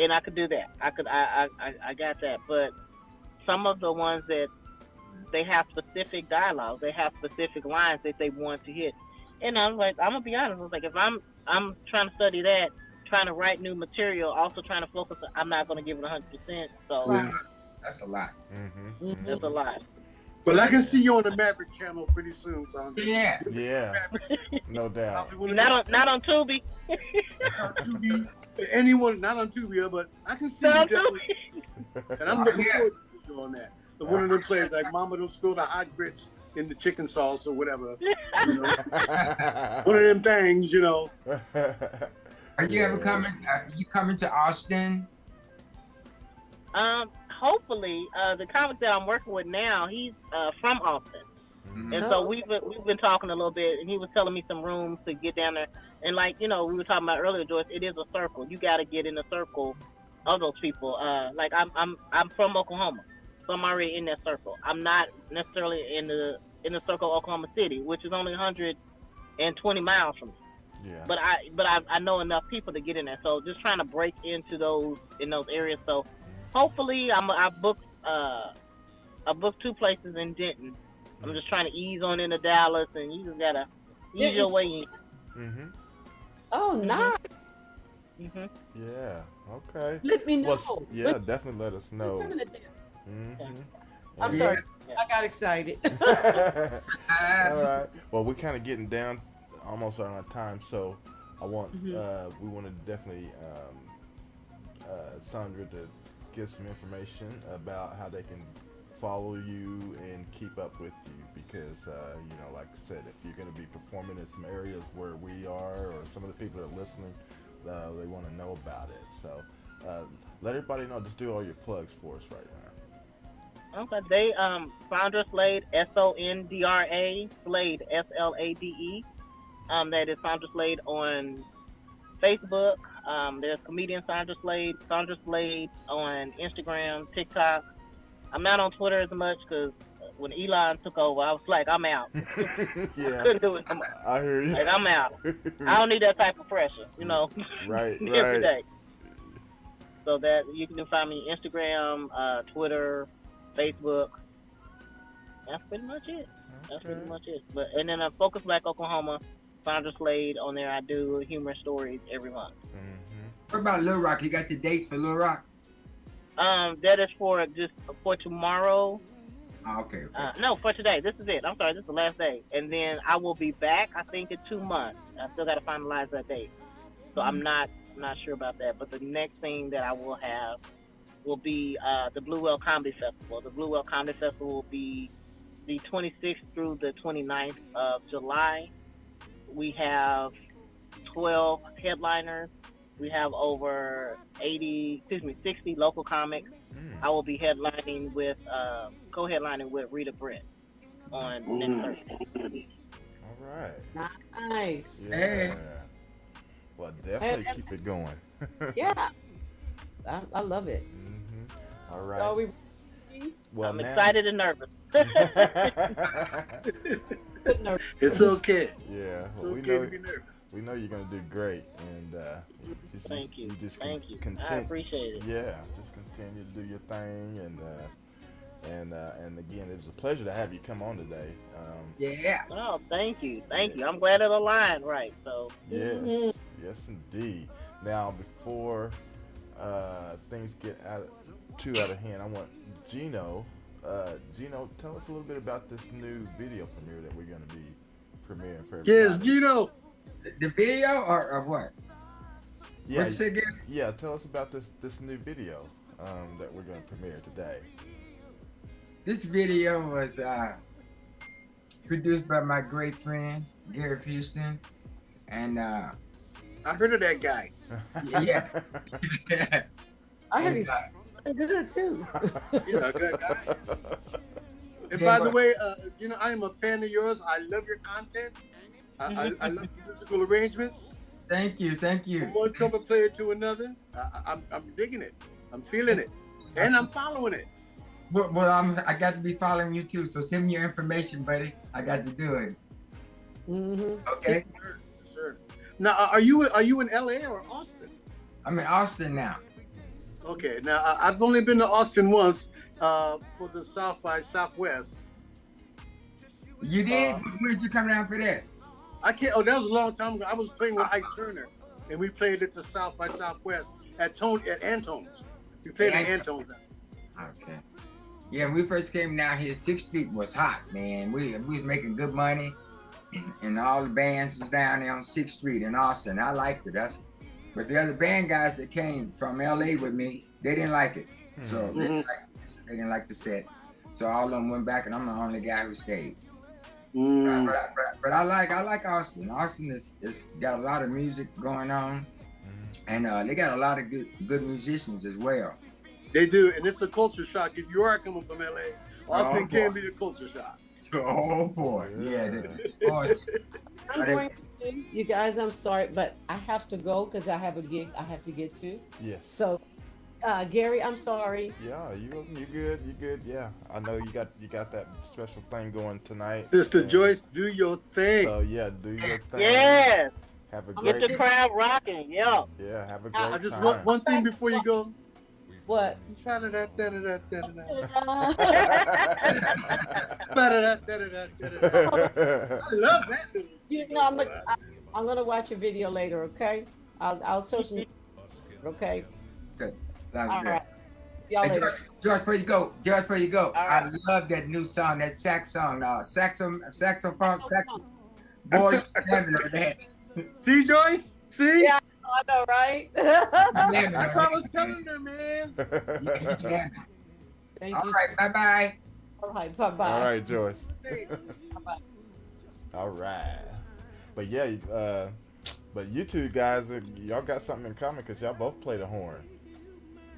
And I could do that. I got that. But some of the ones that they have specific dialogue, they have specific lines that they want to hit. And I was like, I'm gonna be honest. I was like, if I'm trying to study that, trying to write new material, also trying to focus, I'm not gonna give it 100%. So
that's a lot.
That's a lot.
But I can see you on the Maverick channel pretty soon, Sondra.
Yeah. No doubt.
Not on Tubi.
Anyone, not on Tubi, but I can see you definitely. And I'm looking forward to you on that. So one of them plays like Mama don't spill the hot grits in the chicken sauce or whatever. You know? One of them things, you know.
Are you ever coming? You coming to Austin?
Hopefully, the comic that I'm working with now, he's from Austin. And so we've been talking a little bit, and he was telling me some rooms to get down there. And like, you know, we were talking about earlier, Joyce, it is a circle. You got to get in the circle of those people. Like I'm from Oklahoma, so I'm already in that circle. I'm not necessarily in the circle of Oklahoma City, which is only 120 miles from me. Yeah. But I know enough people to get in there. So just trying to break into those areas. So hopefully I booked 2 places in Denton. I'm just trying to ease on into Dallas, and you just gotta ease your way in.
Oh, nice.
Yeah. Okay.
Let me know.
Well, definitely let us know.
I'm sorry. I got excited.
All right. Well, we're kind of getting down almost on our time, so I want we want to definitely Sondra to give some information about how they can follow you and keep up with you, because you know, like I said, if you're going to be performing in some areas where we are, or some of the people that are listening, they want to know about it. So let everybody know. Just do all your plugs for us right now.
Okay, they Sondra Slade, Sondra, Slade, Slade. That is Sondra Slade on Facebook. There's comedian Sondra Slade on Instagram, TikTok. I'm not on Twitter as much because when Elon took over, I was like, I'm out.
Yeah,
couldn't do it.
I hear you.
Like, I'm out. I don't need that type of pressure, you know.
Right,
every day. So that you can find me Instagram, Twitter, Facebook. That's pretty much it. That's pretty much it. But and then Focus Black Oklahoma, Sondra Slade on there. I do humorous stories every month.
What about Little Rock? You got the dates for Little Rock?
That is for tomorrow.
Okay.
No, for today. This is it. I'm sorry. This is the last day, and then I will be back. I think in 2 months. I still got to finalize that date, so I'm not sure about that. But the next thing that I will have will be the Blue Whale Comedy Festival. The Blue Whale Comedy Festival will be the 26th through the 29th of July. we have 12 headliners. We have over 60 local comics. I will be headlining with, co-headlining with Rita Britt on next Thursday.
All right.
Nice.
Yeah. Well, definitely keep it going.
Yeah. I love it.
All right.
So
well,
I'm
now...
excited and nervous.
It's okay.
Yeah. Well,
it's okay to be nervous.
We know you're gonna do great, and
Thank you. Thank you.
Continue,
I appreciate it.
Yeah, just continue to do your thing, and again, it was a pleasure to have you come on today.
Yeah.
Oh, thank you. I'm glad it aligned right. So.
Yes, yes, indeed. Now, before things get too out of hand, I want Gino. Gino, tell us a little bit about this new video premiere that we're going to be premiering for everybody.
Yes, Gino.
The video or what?
Yeah,
What's it again?
Yeah, tell us about this new video that we're going to premiere today.
This video was produced by my great friend Gary Houston, and
I heard of that guy.
Yeah.
I heard he's good too.
He's a good guy. And by the way, I am a fan of yours. I love your content. I love your musical arrangements.
Thank you.
From one trumpet player to another. I'm digging it. I'm feeling it, and I'm following it.
Well, I got to be following you too. So send me your information, buddy. I got to do it. Okay.
Sure. Now, are you in LA or Austin?
I'm in Austin now.
Okay. Now, I've only been to Austin once for the South by Southwest.
You did? When did you come down for that?
I can't. Oh, that was a long time ago. I was playing with Ike Turner, and we played at the South by Southwest at Antone's. We played at Antone's.
Okay. Yeah, when we first came down here, 6th Street was hot, man. We was making good money, and all the bands was down there on 6th Street in Austin. I liked it. But the other band guys that came from LA with me, they didn't like it. So they didn't like the set. So all of them went back, and I'm the only guy who stayed. But I like Austin. Austin is got a lot of music going on, and they got a lot of good musicians as well.
They do, and it's a culture shock. If you are coming from LA, Austin can be the culture shock.
Oh boy, yeah.
I'm going to, you guys, I'm sorry, but I have to go because I have a gig I have to get to.
Yes.
So, Gary, I'm sorry.
Yeah, you good. Yeah, I know you got that special thing going tonight.
Sister Joyce, do your thing.
So yeah, do your thing.
Yes.
Have a great.
Get the crowd rocking. Yeah.
Yeah, have a great
just
time.
one thing before you go.
What?
I love that.
You know, I'm gonna watch a video later. Okay. I'll search me. Okay.
Good. Sounds
All
good.
right. Y'all
Hey,
later.
George, before you go.
All right.
I love that new song, that sax song, saxophone. Boy, that.
See, Joyce? See?
Yeah, I know, right?
That's what I was telling her, man.
Yeah.
Thank
All
you.
right, bye-bye.
All right, bye-bye.
All right, Joyce.
Bye-bye.
All right. But yeah, but you two guys, y'all got something in common because y'all both play the horn,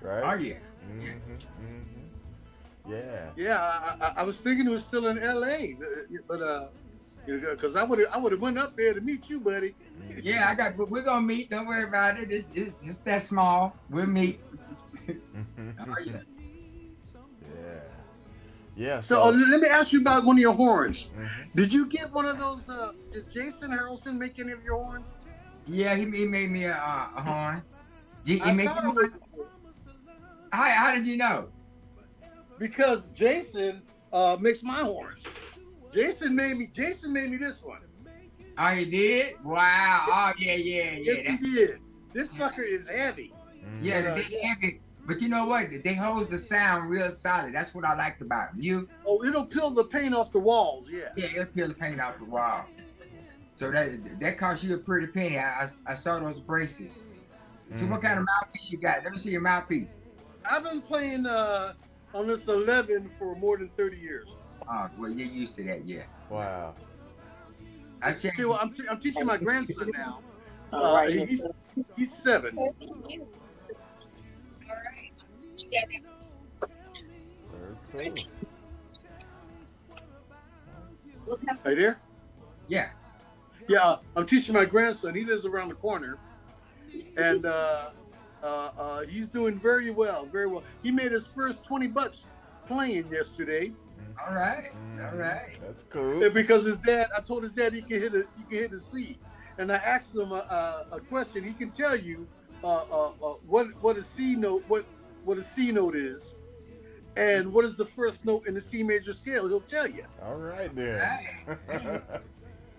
right?
Oh yeah.
Yeah.
Yeah, I was thinking it was still in L.A., but because I would have went up there to meet you, buddy.
Yeah, we're gonna meet. Don't worry about it. It's that small. We'll meet. Oh yeah.
Yeah.
So let me ask you about one of your horns. Did you get one of those? Did Jason Harrelson make any of your horns?
Yeah, he made me a horn. He made
thought it was,
how did you know?
because Jason makes my horns. Jason made me this one.
Oh, he did? Wow. Oh, yeah.
Yes, he did. This sucker is heavy.
Yeah, they heavy. But you know what? They hold the sound real solid. That's what I liked about them.
Oh, it'll peel the paint off the walls, yeah.
Yeah, it'll peel the paint off the wall. So that cost you a pretty penny. I saw those braces. So what kind of mouthpiece you got? Let me see your mouthpiece.
I've been playing on this 11 for more than 30 years.
Oh, well, you're used to that, yeah.
Wow.
I'm teaching my grandson now.
All right.
He's 7.
Very cool.
Are you there?
Yeah.
Yeah, I'm teaching my grandson. He lives around the corner, and he's doing very well, very well. He made his first $20 playing yesterday.
All right.
That's cool.
And because I told his dad he can hit a C, and I asked him a question. He can tell you what a C note is, and what is the first note in the C major scale. He'll tell you.
All right then.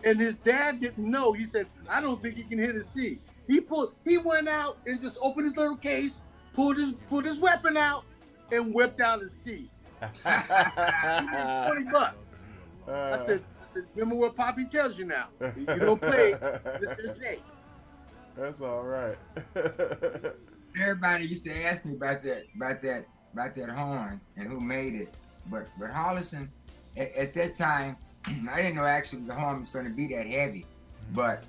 And his dad didn't know. He said, "I don't think he can hit a C." He went out and just opened his little case, pulled his weapon out, and whipped out a C. $20. I said, remember what Poppy tells you now. You don't play.
That's all right.
Everybody used to ask me about that horn and who made it, but Hollison at that time, I didn't know actually the horn was going to be that heavy, but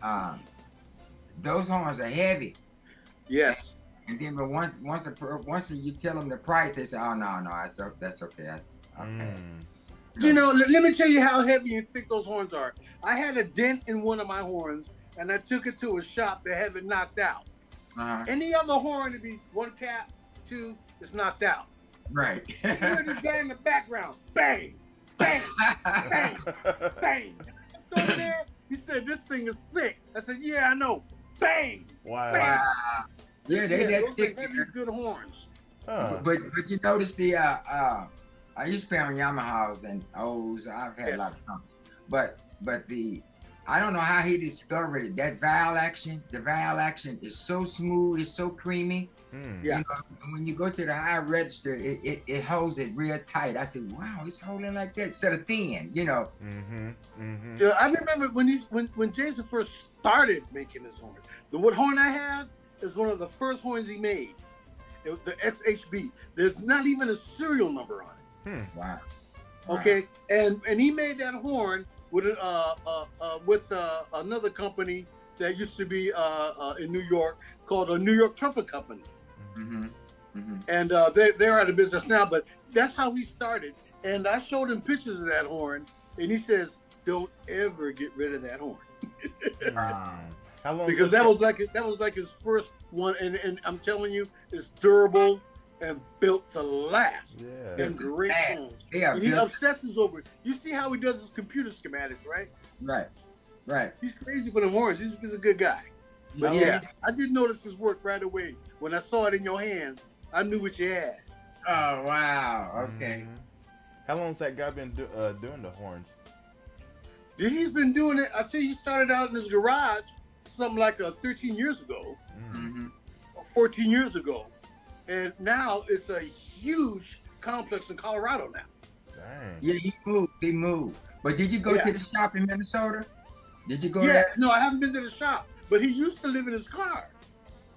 those horns are heavy.
Yes.
And then, but once you tell them the price, they say, "Oh no, that's okay." Okay.
You know, let me tell you how heavy and thick those horns are. I had a dent in one of my horns, and I took it to a shop to have it knocked out. Any other horn would be 1 tap, 2, it's knocked out.
Right.
You hear this guy in the background, bang, bang, bang, bang. So there, he said, "This thing is thick." I said, "Yeah, I know." Bang.
Wow.
Bang.
Yeah, those
are heavy, good horns.
But you notice the I used to play on Yamahas and O's. I've had a lot of trumpets, but I don't know how he discovered it. That the vowel action is so smooth, it's so creamy.
Yeah.
You know, when you go to the high register, it holds it real tight. I said, "Wow, it's holding like that instead of thin." You know.
Yeah, I remember when Jason first started making his horn. The wood horn I have is one of the first horns he made. It was the XHB. There's not even a serial number on it.
Wow.
Okay, and he made that horn with another company that used to be in New York called a New York Trumpet Company. And they're out of business now, but that's how he started. And I showed him pictures of that horn, and he says, "Don't ever get rid of that horn."
How long?
Because that was like his first one, and I'm telling you, it's durable and built to last.
Yeah.
And great horns.
Yeah.
And he obsesses over it. You see how he does his computer schematics, right?
Right.
He's crazy for the horns. He's a good guy. But yeah, I did notice his work right away. When I saw it in your hands, I knew what you had.
Oh wow. Okay.
How long has that guy been doing the horns?
He's been doing it. I tell you, he started out in his garage something like 13 years ago, or 14 years ago, and now it's a huge complex in Colorado now.
Dang.
Yeah, he moved. But did you go to the shop in Minnesota? Did you go there?
No, I haven't been to the shop, but he used to live in his car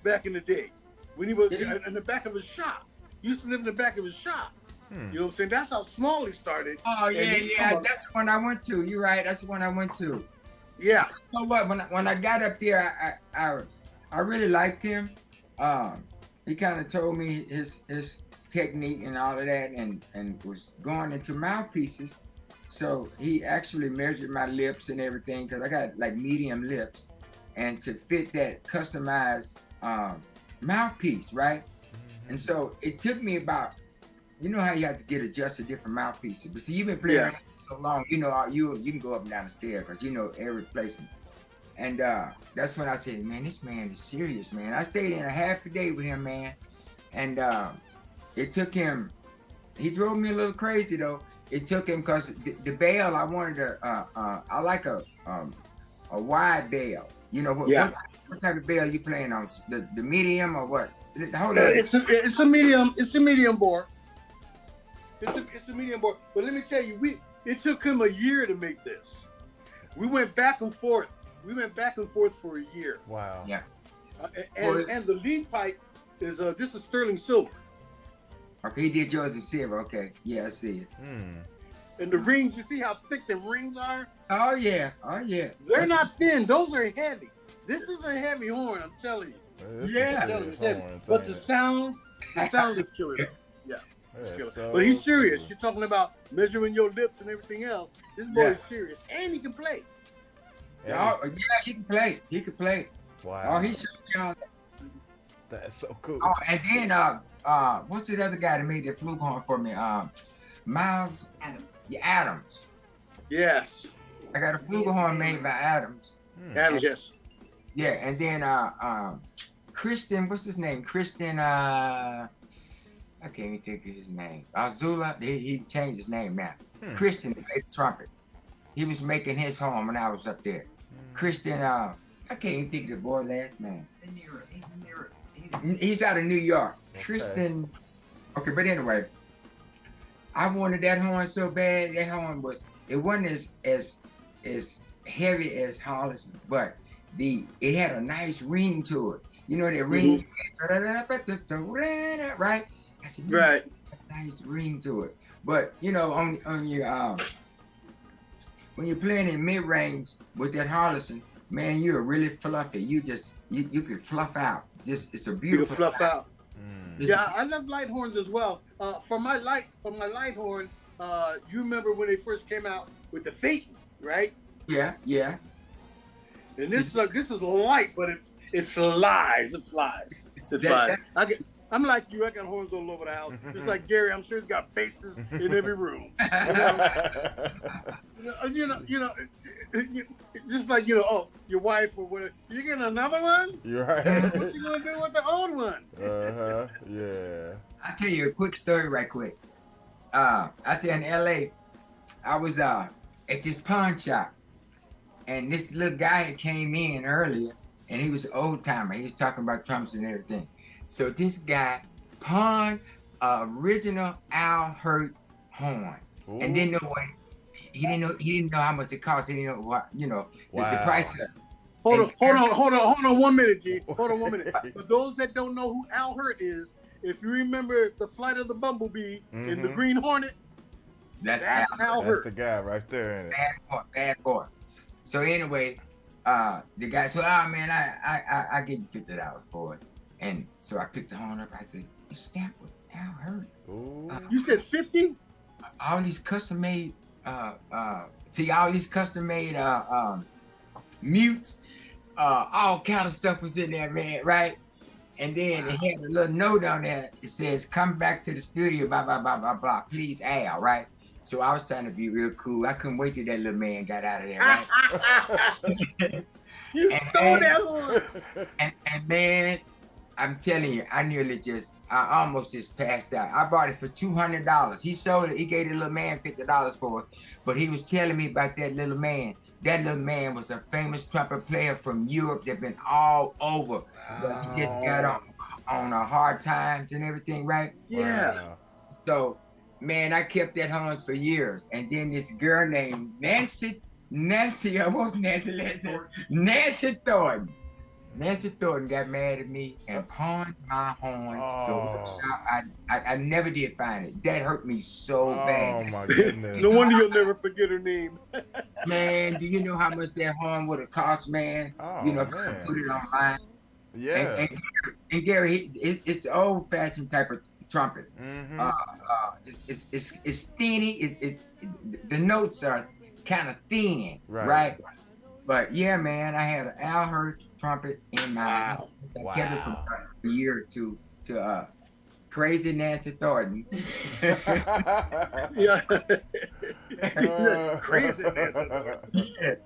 back in the day when he was in the back of his shop. He used to live in the back of his shop. You know what I'm saying? That's how small he started.
Oh yeah. That's the one I went to. You're right. That's the one I went to.
Yeah.
You know what? When I got up there, I really liked him. He kind of told me his technique and all of that, and was going into mouthpieces. So he actually measured my lips and everything, because I got like medium lips, and to fit that customized mouthpiece, right? And so it took me about, you know how you have to get adjusted different mouthpieces. But see, you've been playing so long, you know, you can go up and down the stairs because you know every placement. And that's when I said, man, this man is serious, man. I stayed in a half a day with him, man. And it took him, he drove me a little crazy though. It took him because the bail, I wanted I like a wide bail. You know, what type of bail you playing on? The medium or what? Hold on.
It's a medium bore. It's a medium bore. But let me tell you, it took him a year to make this. We went back and forth. For a year.
Wow.
Yeah.
And the lead pipe is this is sterling silver.
Okay, he did yours in silver. Okay, yeah, I see it.
And the rings, you see how thick the rings are?
Oh yeah.
They're not thin. Those are heavy. This is a heavy horn, I'm telling you.
Yeah.
I'm telling you, it's heavy. But the sound is killer. Yeah. But he's serious. You're talking about measuring your lips and everything else. This boy is serious. And he can play.
Yeah, he can play. He can play.
Wow.
Oh, he showed me all that.
That's so cool.
Oh, and then what's the other guy that made that flugelhorn for me? Miles Adams. Yeah, Adams.
Yes.
I got a flugelhorn made by Adams.
Adams, yes.
Yeah, and then Christian, what's his name? Christian, I can't even think of his name. Azula, he changed his name now. Christian played the trumpet. He was making his horn when I was up there. Christian, I can't even think of the boy's last name. He's out of New York.
Okay.
Christian. Okay, but anyway, I wanted that horn so bad. That horn wasn't as heavy as Hollis, but it had a nice ring to it. You know that ring, right? I said,
right.
A nice ring to it. But you know, on your when you're playing in mid range with that Hollison, man, you're really fluffy. You can fluff out. It's a beautiful.
You can fluff out. Yeah, I love light horns as well. For my light horn, you remember when they first came out with the Phaeton, right?
Yeah.
And this is light, but it flies. It flies. I'm like you. I got horns all over the house. Just like Gary, I'm sure he's got bases in every room. Just like oh, your wife or whatever. You getting another one?
You're right.
What you gonna do with the old one?
Yeah.
I'll tell you a quick story right quick. Out there in LA, I was at this pawn shop, and this little guy had came in earlier, and he was an old timer. He was talking about trumps and everything. So this guy pawned original Al Hurt horn, and didn't know what he didn't know how much it cost. He didn't know what the price of it.
Hold on 1 minute, G. Hold on 1 minute. For those that don't know who Al Hurt is, if you remember the Flight of the Bumblebee in the Green Hornet,
that's
Al Hurt.
That's the guy right there.
Bad boy. So anyway, the guy said, man, I give you $50 for it. And so I picked the horn up. I said, it's stamped with Al Hurt.
You said 50?
All these custom made mutes, all kind of stuff was in there, man, right? And then it had a little note on there. It says, come back to the studio, blah, blah, blah, blah, blah. Please, Al, right? So I was trying to be real cool. I couldn't wait till that little man got out of there, right?
You stole that horn.
And man, I'm telling you, I almost just passed out. I bought it for $200. He sold it. He gave the little man $50 for it. But he was telling me about that little man. That little man was a famous trumpet player from Europe that been all over. But he just got on hard times and everything, right?
Yeah.
So, man, I kept that horns for years. And then this girl named Nancy Thornton. Nancy Thornton got mad at me and pawned my horn. So I never did find it. That hurt me so bad.
Oh my goodness.
No wonder you'll never forget her name.
Man, do you know how much that horn would have cost, man?
Oh,
if I put it online.
Yeah.
And Gary, it's the old-fashioned type of trumpet. It's thin. The notes are kind of thin, right? But yeah, man, I had an Al Hurt trumpet in my house. I kept it for a year or two to crazy Nancy Thornton.
Yeah. Crazy Nancy Thornton.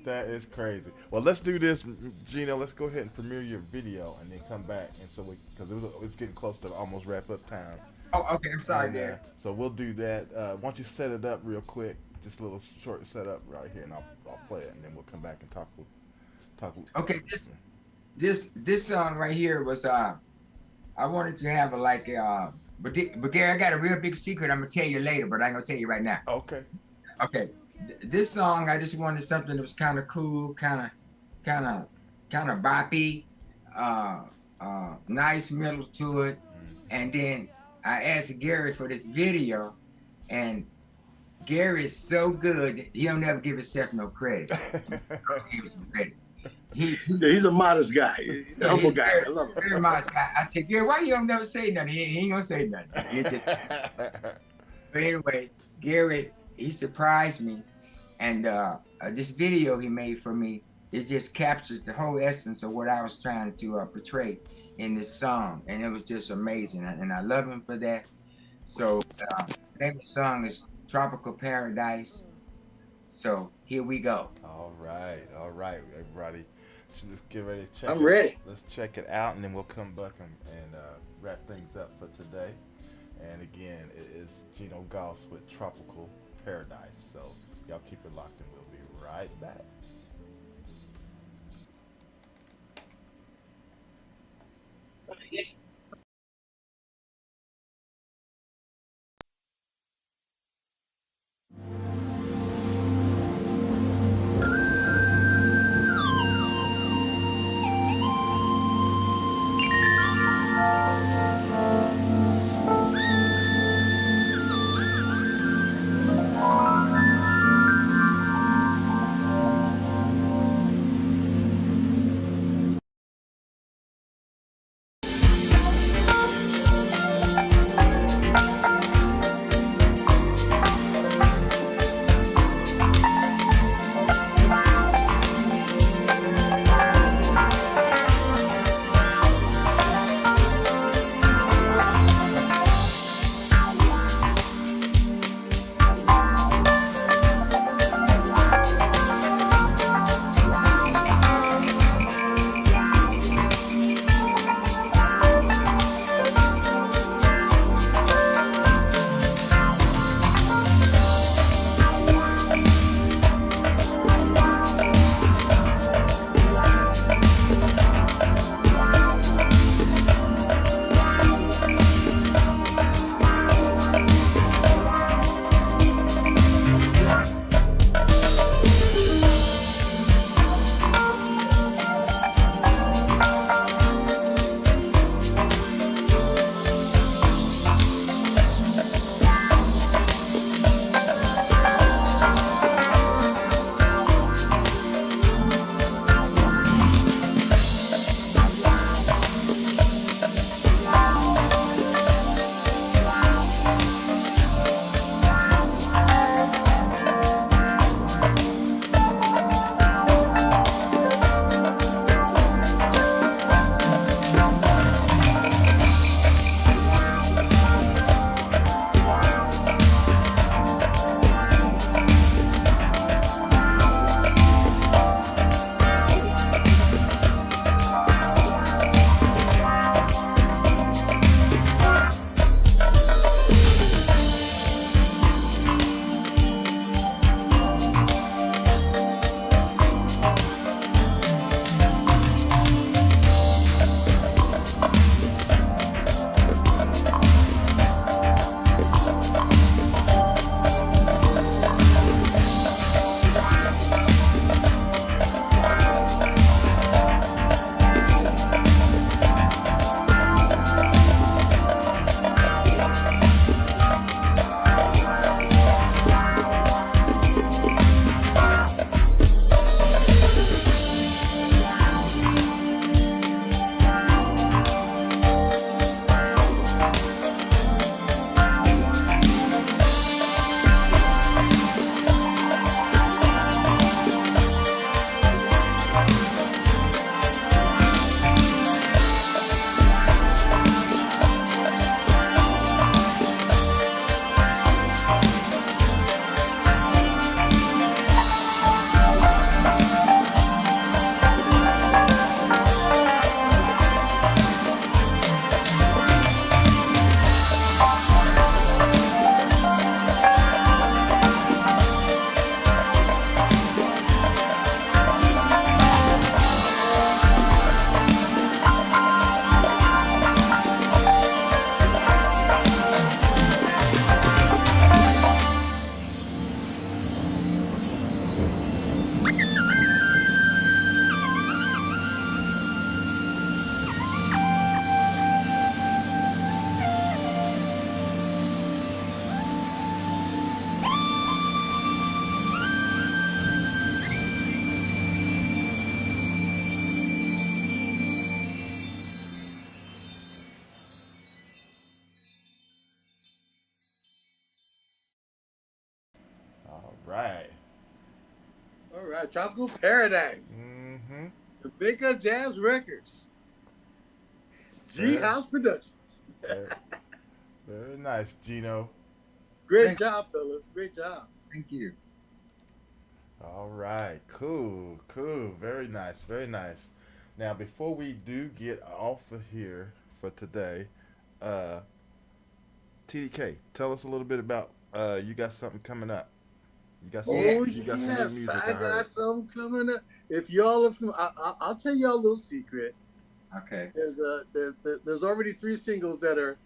That is crazy. Well, let's do this, Gino. Let's go ahead and premiere your video and then come back, and so because it's getting close to almost wrap up time.
Oh, okay. I'm sorry, Gary.
So we'll do that. Why don't you set it up real quick? Just a little short setup right here, and I'll play it, and then we'll come back and talk.
Okay, this song right here was I wanted to have but Gary, I got a real big secret. I'm gonna tell you later, but I'm gonna tell you right now.
Okay.
This song, I just wanted something that was kind of cool, kind of boppy, nice middle to it, and then I asked Gary for this video, and Gary's so good, he don't ever give himself no credit. He gives him credit.
He's a modest guy. He's a humble guy. I love him.
Very modest guy. I said, Gary, why you don't never say nothing? He ain't gonna say nothing. He just. But anyway, Gary, he surprised me, and this video he made for me, it just captures the whole essence of what I was trying to portray in this song, and it was just amazing, and I love him for that. So the name of the song is Tropical Paradise. So here we go.
All right, everybody. So let's get ready to check
I'm ready.
Let's check it out, and then we'll come back and wrap things up for today. And again, it is Gino Goss with Tropical Paradise. So y'all keep it locked, and we'll be right back. right.
All right. Tropical Paradise.
Mm-hmm.
Jamaica Jazz Records. G House Productions.
Very nice, Gino.
Great job, fellas. Great job.
Thank you.
All right, cool. Very nice, very nice. Now, before we do get off of here for today, TDK, tell us a little bit about you got something coming up. You got some,
Oh,
you got some new
yes.
music.
I got something coming up. If y'all are from, I'll tell y'all a little secret.
Okay.
There's already 3 singles that are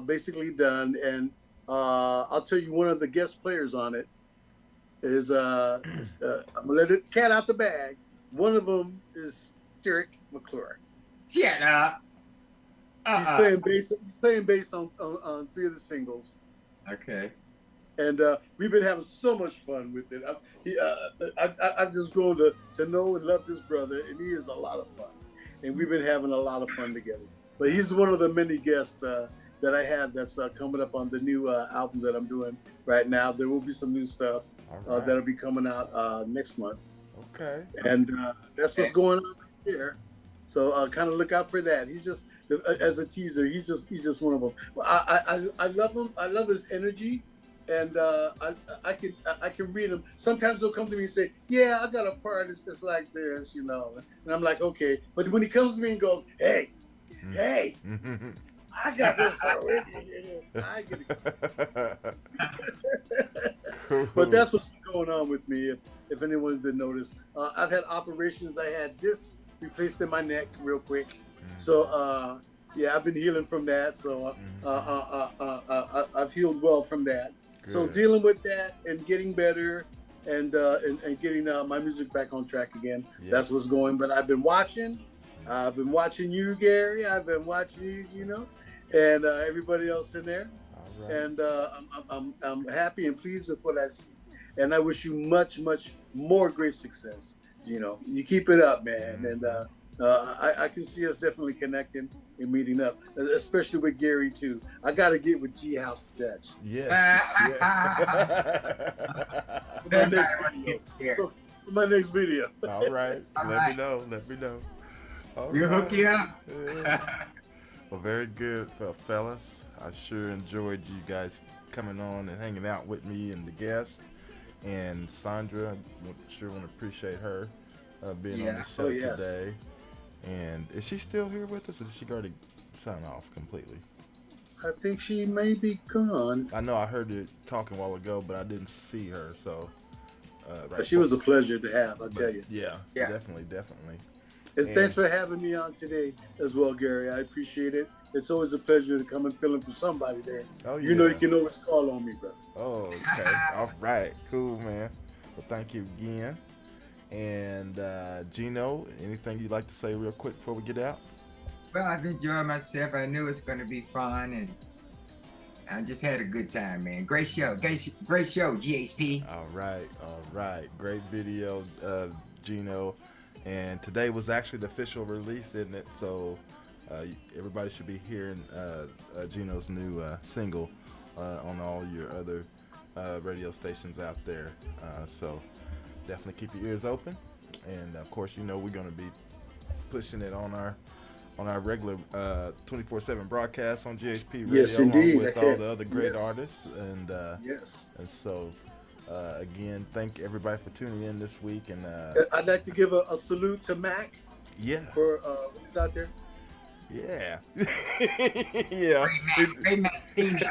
basically done, and I'll tell you one of the guest players on it is I'm gonna let it cat out the bag. One of them is Derek McClure.
Shut up.
He's playing bass. He's playing bass on 3 of the singles.
Okay.
And we've been having so much fun with it. I've just grown to know and love this brother, and he is a lot of fun. And we've been having a lot of fun together. But he's one of the many guests that I have that's coming up on the new album that I'm doing right now. There will be some new stuff that'll be coming out next month.
Okay.
And that's what's going on here. So kind of look out for that. He's just as a teaser. He's just one of them. I love him. I love his energy. And I can read them. Sometimes they'll come to me and say, "Yeah, I got a part that's like this," you know. And I'm like, "Okay." But when he comes to me and goes, "Hey, I got this part with you," I get excited.
Cool.
But that's what's going on with me. If anyone's been noticed, I've had operations. I had this replaced in my neck real quick. So yeah, I've been healing from that. So I've healed well from that.
Good.
So dealing with that and getting better and getting my music back on track again.
Yeah.
That's what's going. But I've been watching. I've been watching you, Gary. I've been watching you know, and everybody else in there. All right. And I'm happy and pleased with what I see. And I wish you much more great success. You know, you keep it up, man. And I can see us definitely connecting and meeting up, especially with Gary too. I got to get with G House Productions.
Yes.
My next video.
All right. Let me know. All
We'll hook you up.
Well, very good, fellas. I sure enjoyed you guys coming on and hanging out with me and the guests. And Sondra, I sure want to appreciate her being on the show today. And is she still here with us, or did she already sign off completely?
I think she may be gone.
I know I heard her talking a while ago, but I didn't see her. So,
but she was a pleasure to have, I'll tell you.
Yeah, definitely.
And thanks for having me on today as well, Gary. I appreciate it. It's always a pleasure to come and fill in for somebody there.
Oh, yeah.
You know you can always call on me, brother.
Oh, okay. All right. Cool, man. Well, thank you again. And Gino, anything you'd like to say real quick before we get out?
Well, I've enjoyed myself. I knew it's going to be fun, and I just had a good time, man. Great show, GHP.
All right. Great video, Gino. And today was actually the official release, isn't it? So everybody should be hearing Gino's new single on all your other radio stations out there. So definitely keep your ears open. And of course, you know we're going to be pushing it on our regular 24/7 broadcast on GHP Radio,
yes, indeed.
along with all the other great artists. And and so. Again, thank everybody for tuning in this week, and
I'd like to give a salute to Mac.
Yeah.
For who's out there.
Yeah. Yeah.
Ray Mancini.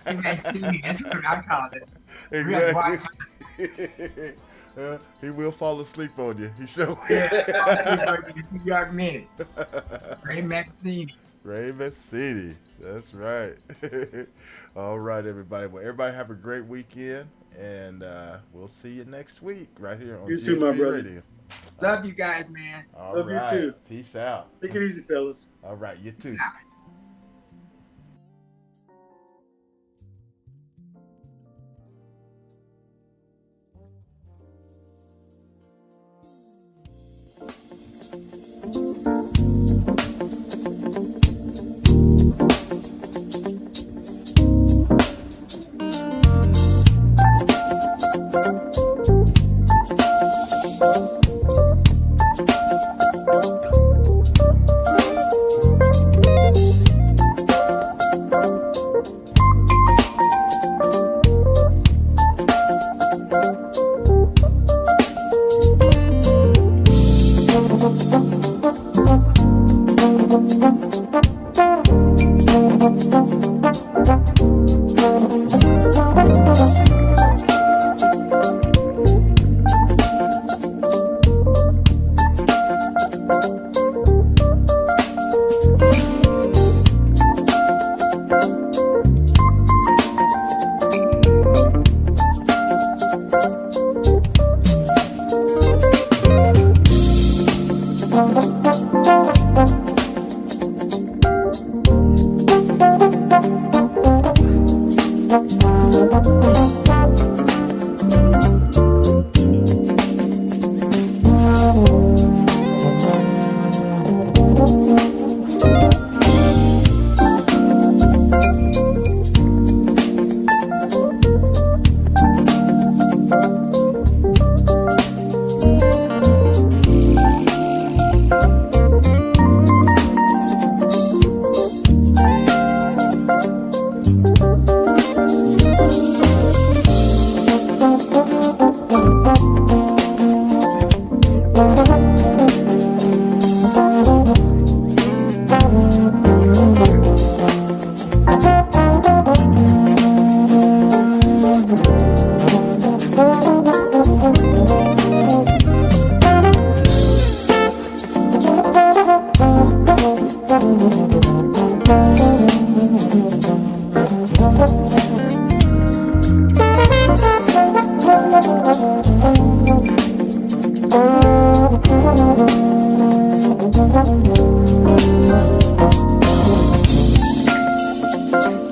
Ray Mancini. That's what I'm calling it.
Exactly. He will fall asleep on you. He sure will.
New York Minute. Ray Mancini.
Ray Mancini. That's right. All right, everybody. Well, everybody have a great weekend, and we'll see you next week right here on
You too, my brother.
Radio.
Love you guys, man.
All
Love
right.
you too.
Peace out.
Take it easy, fellas.
All right, you too.
Thank you.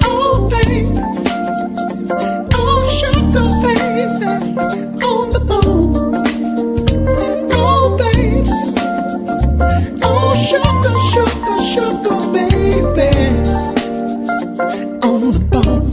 Oh, baby. Oh, sugar, baby. On the bone. Oh, baby. Oh, sugar, sugar, sugar, baby. On the bone.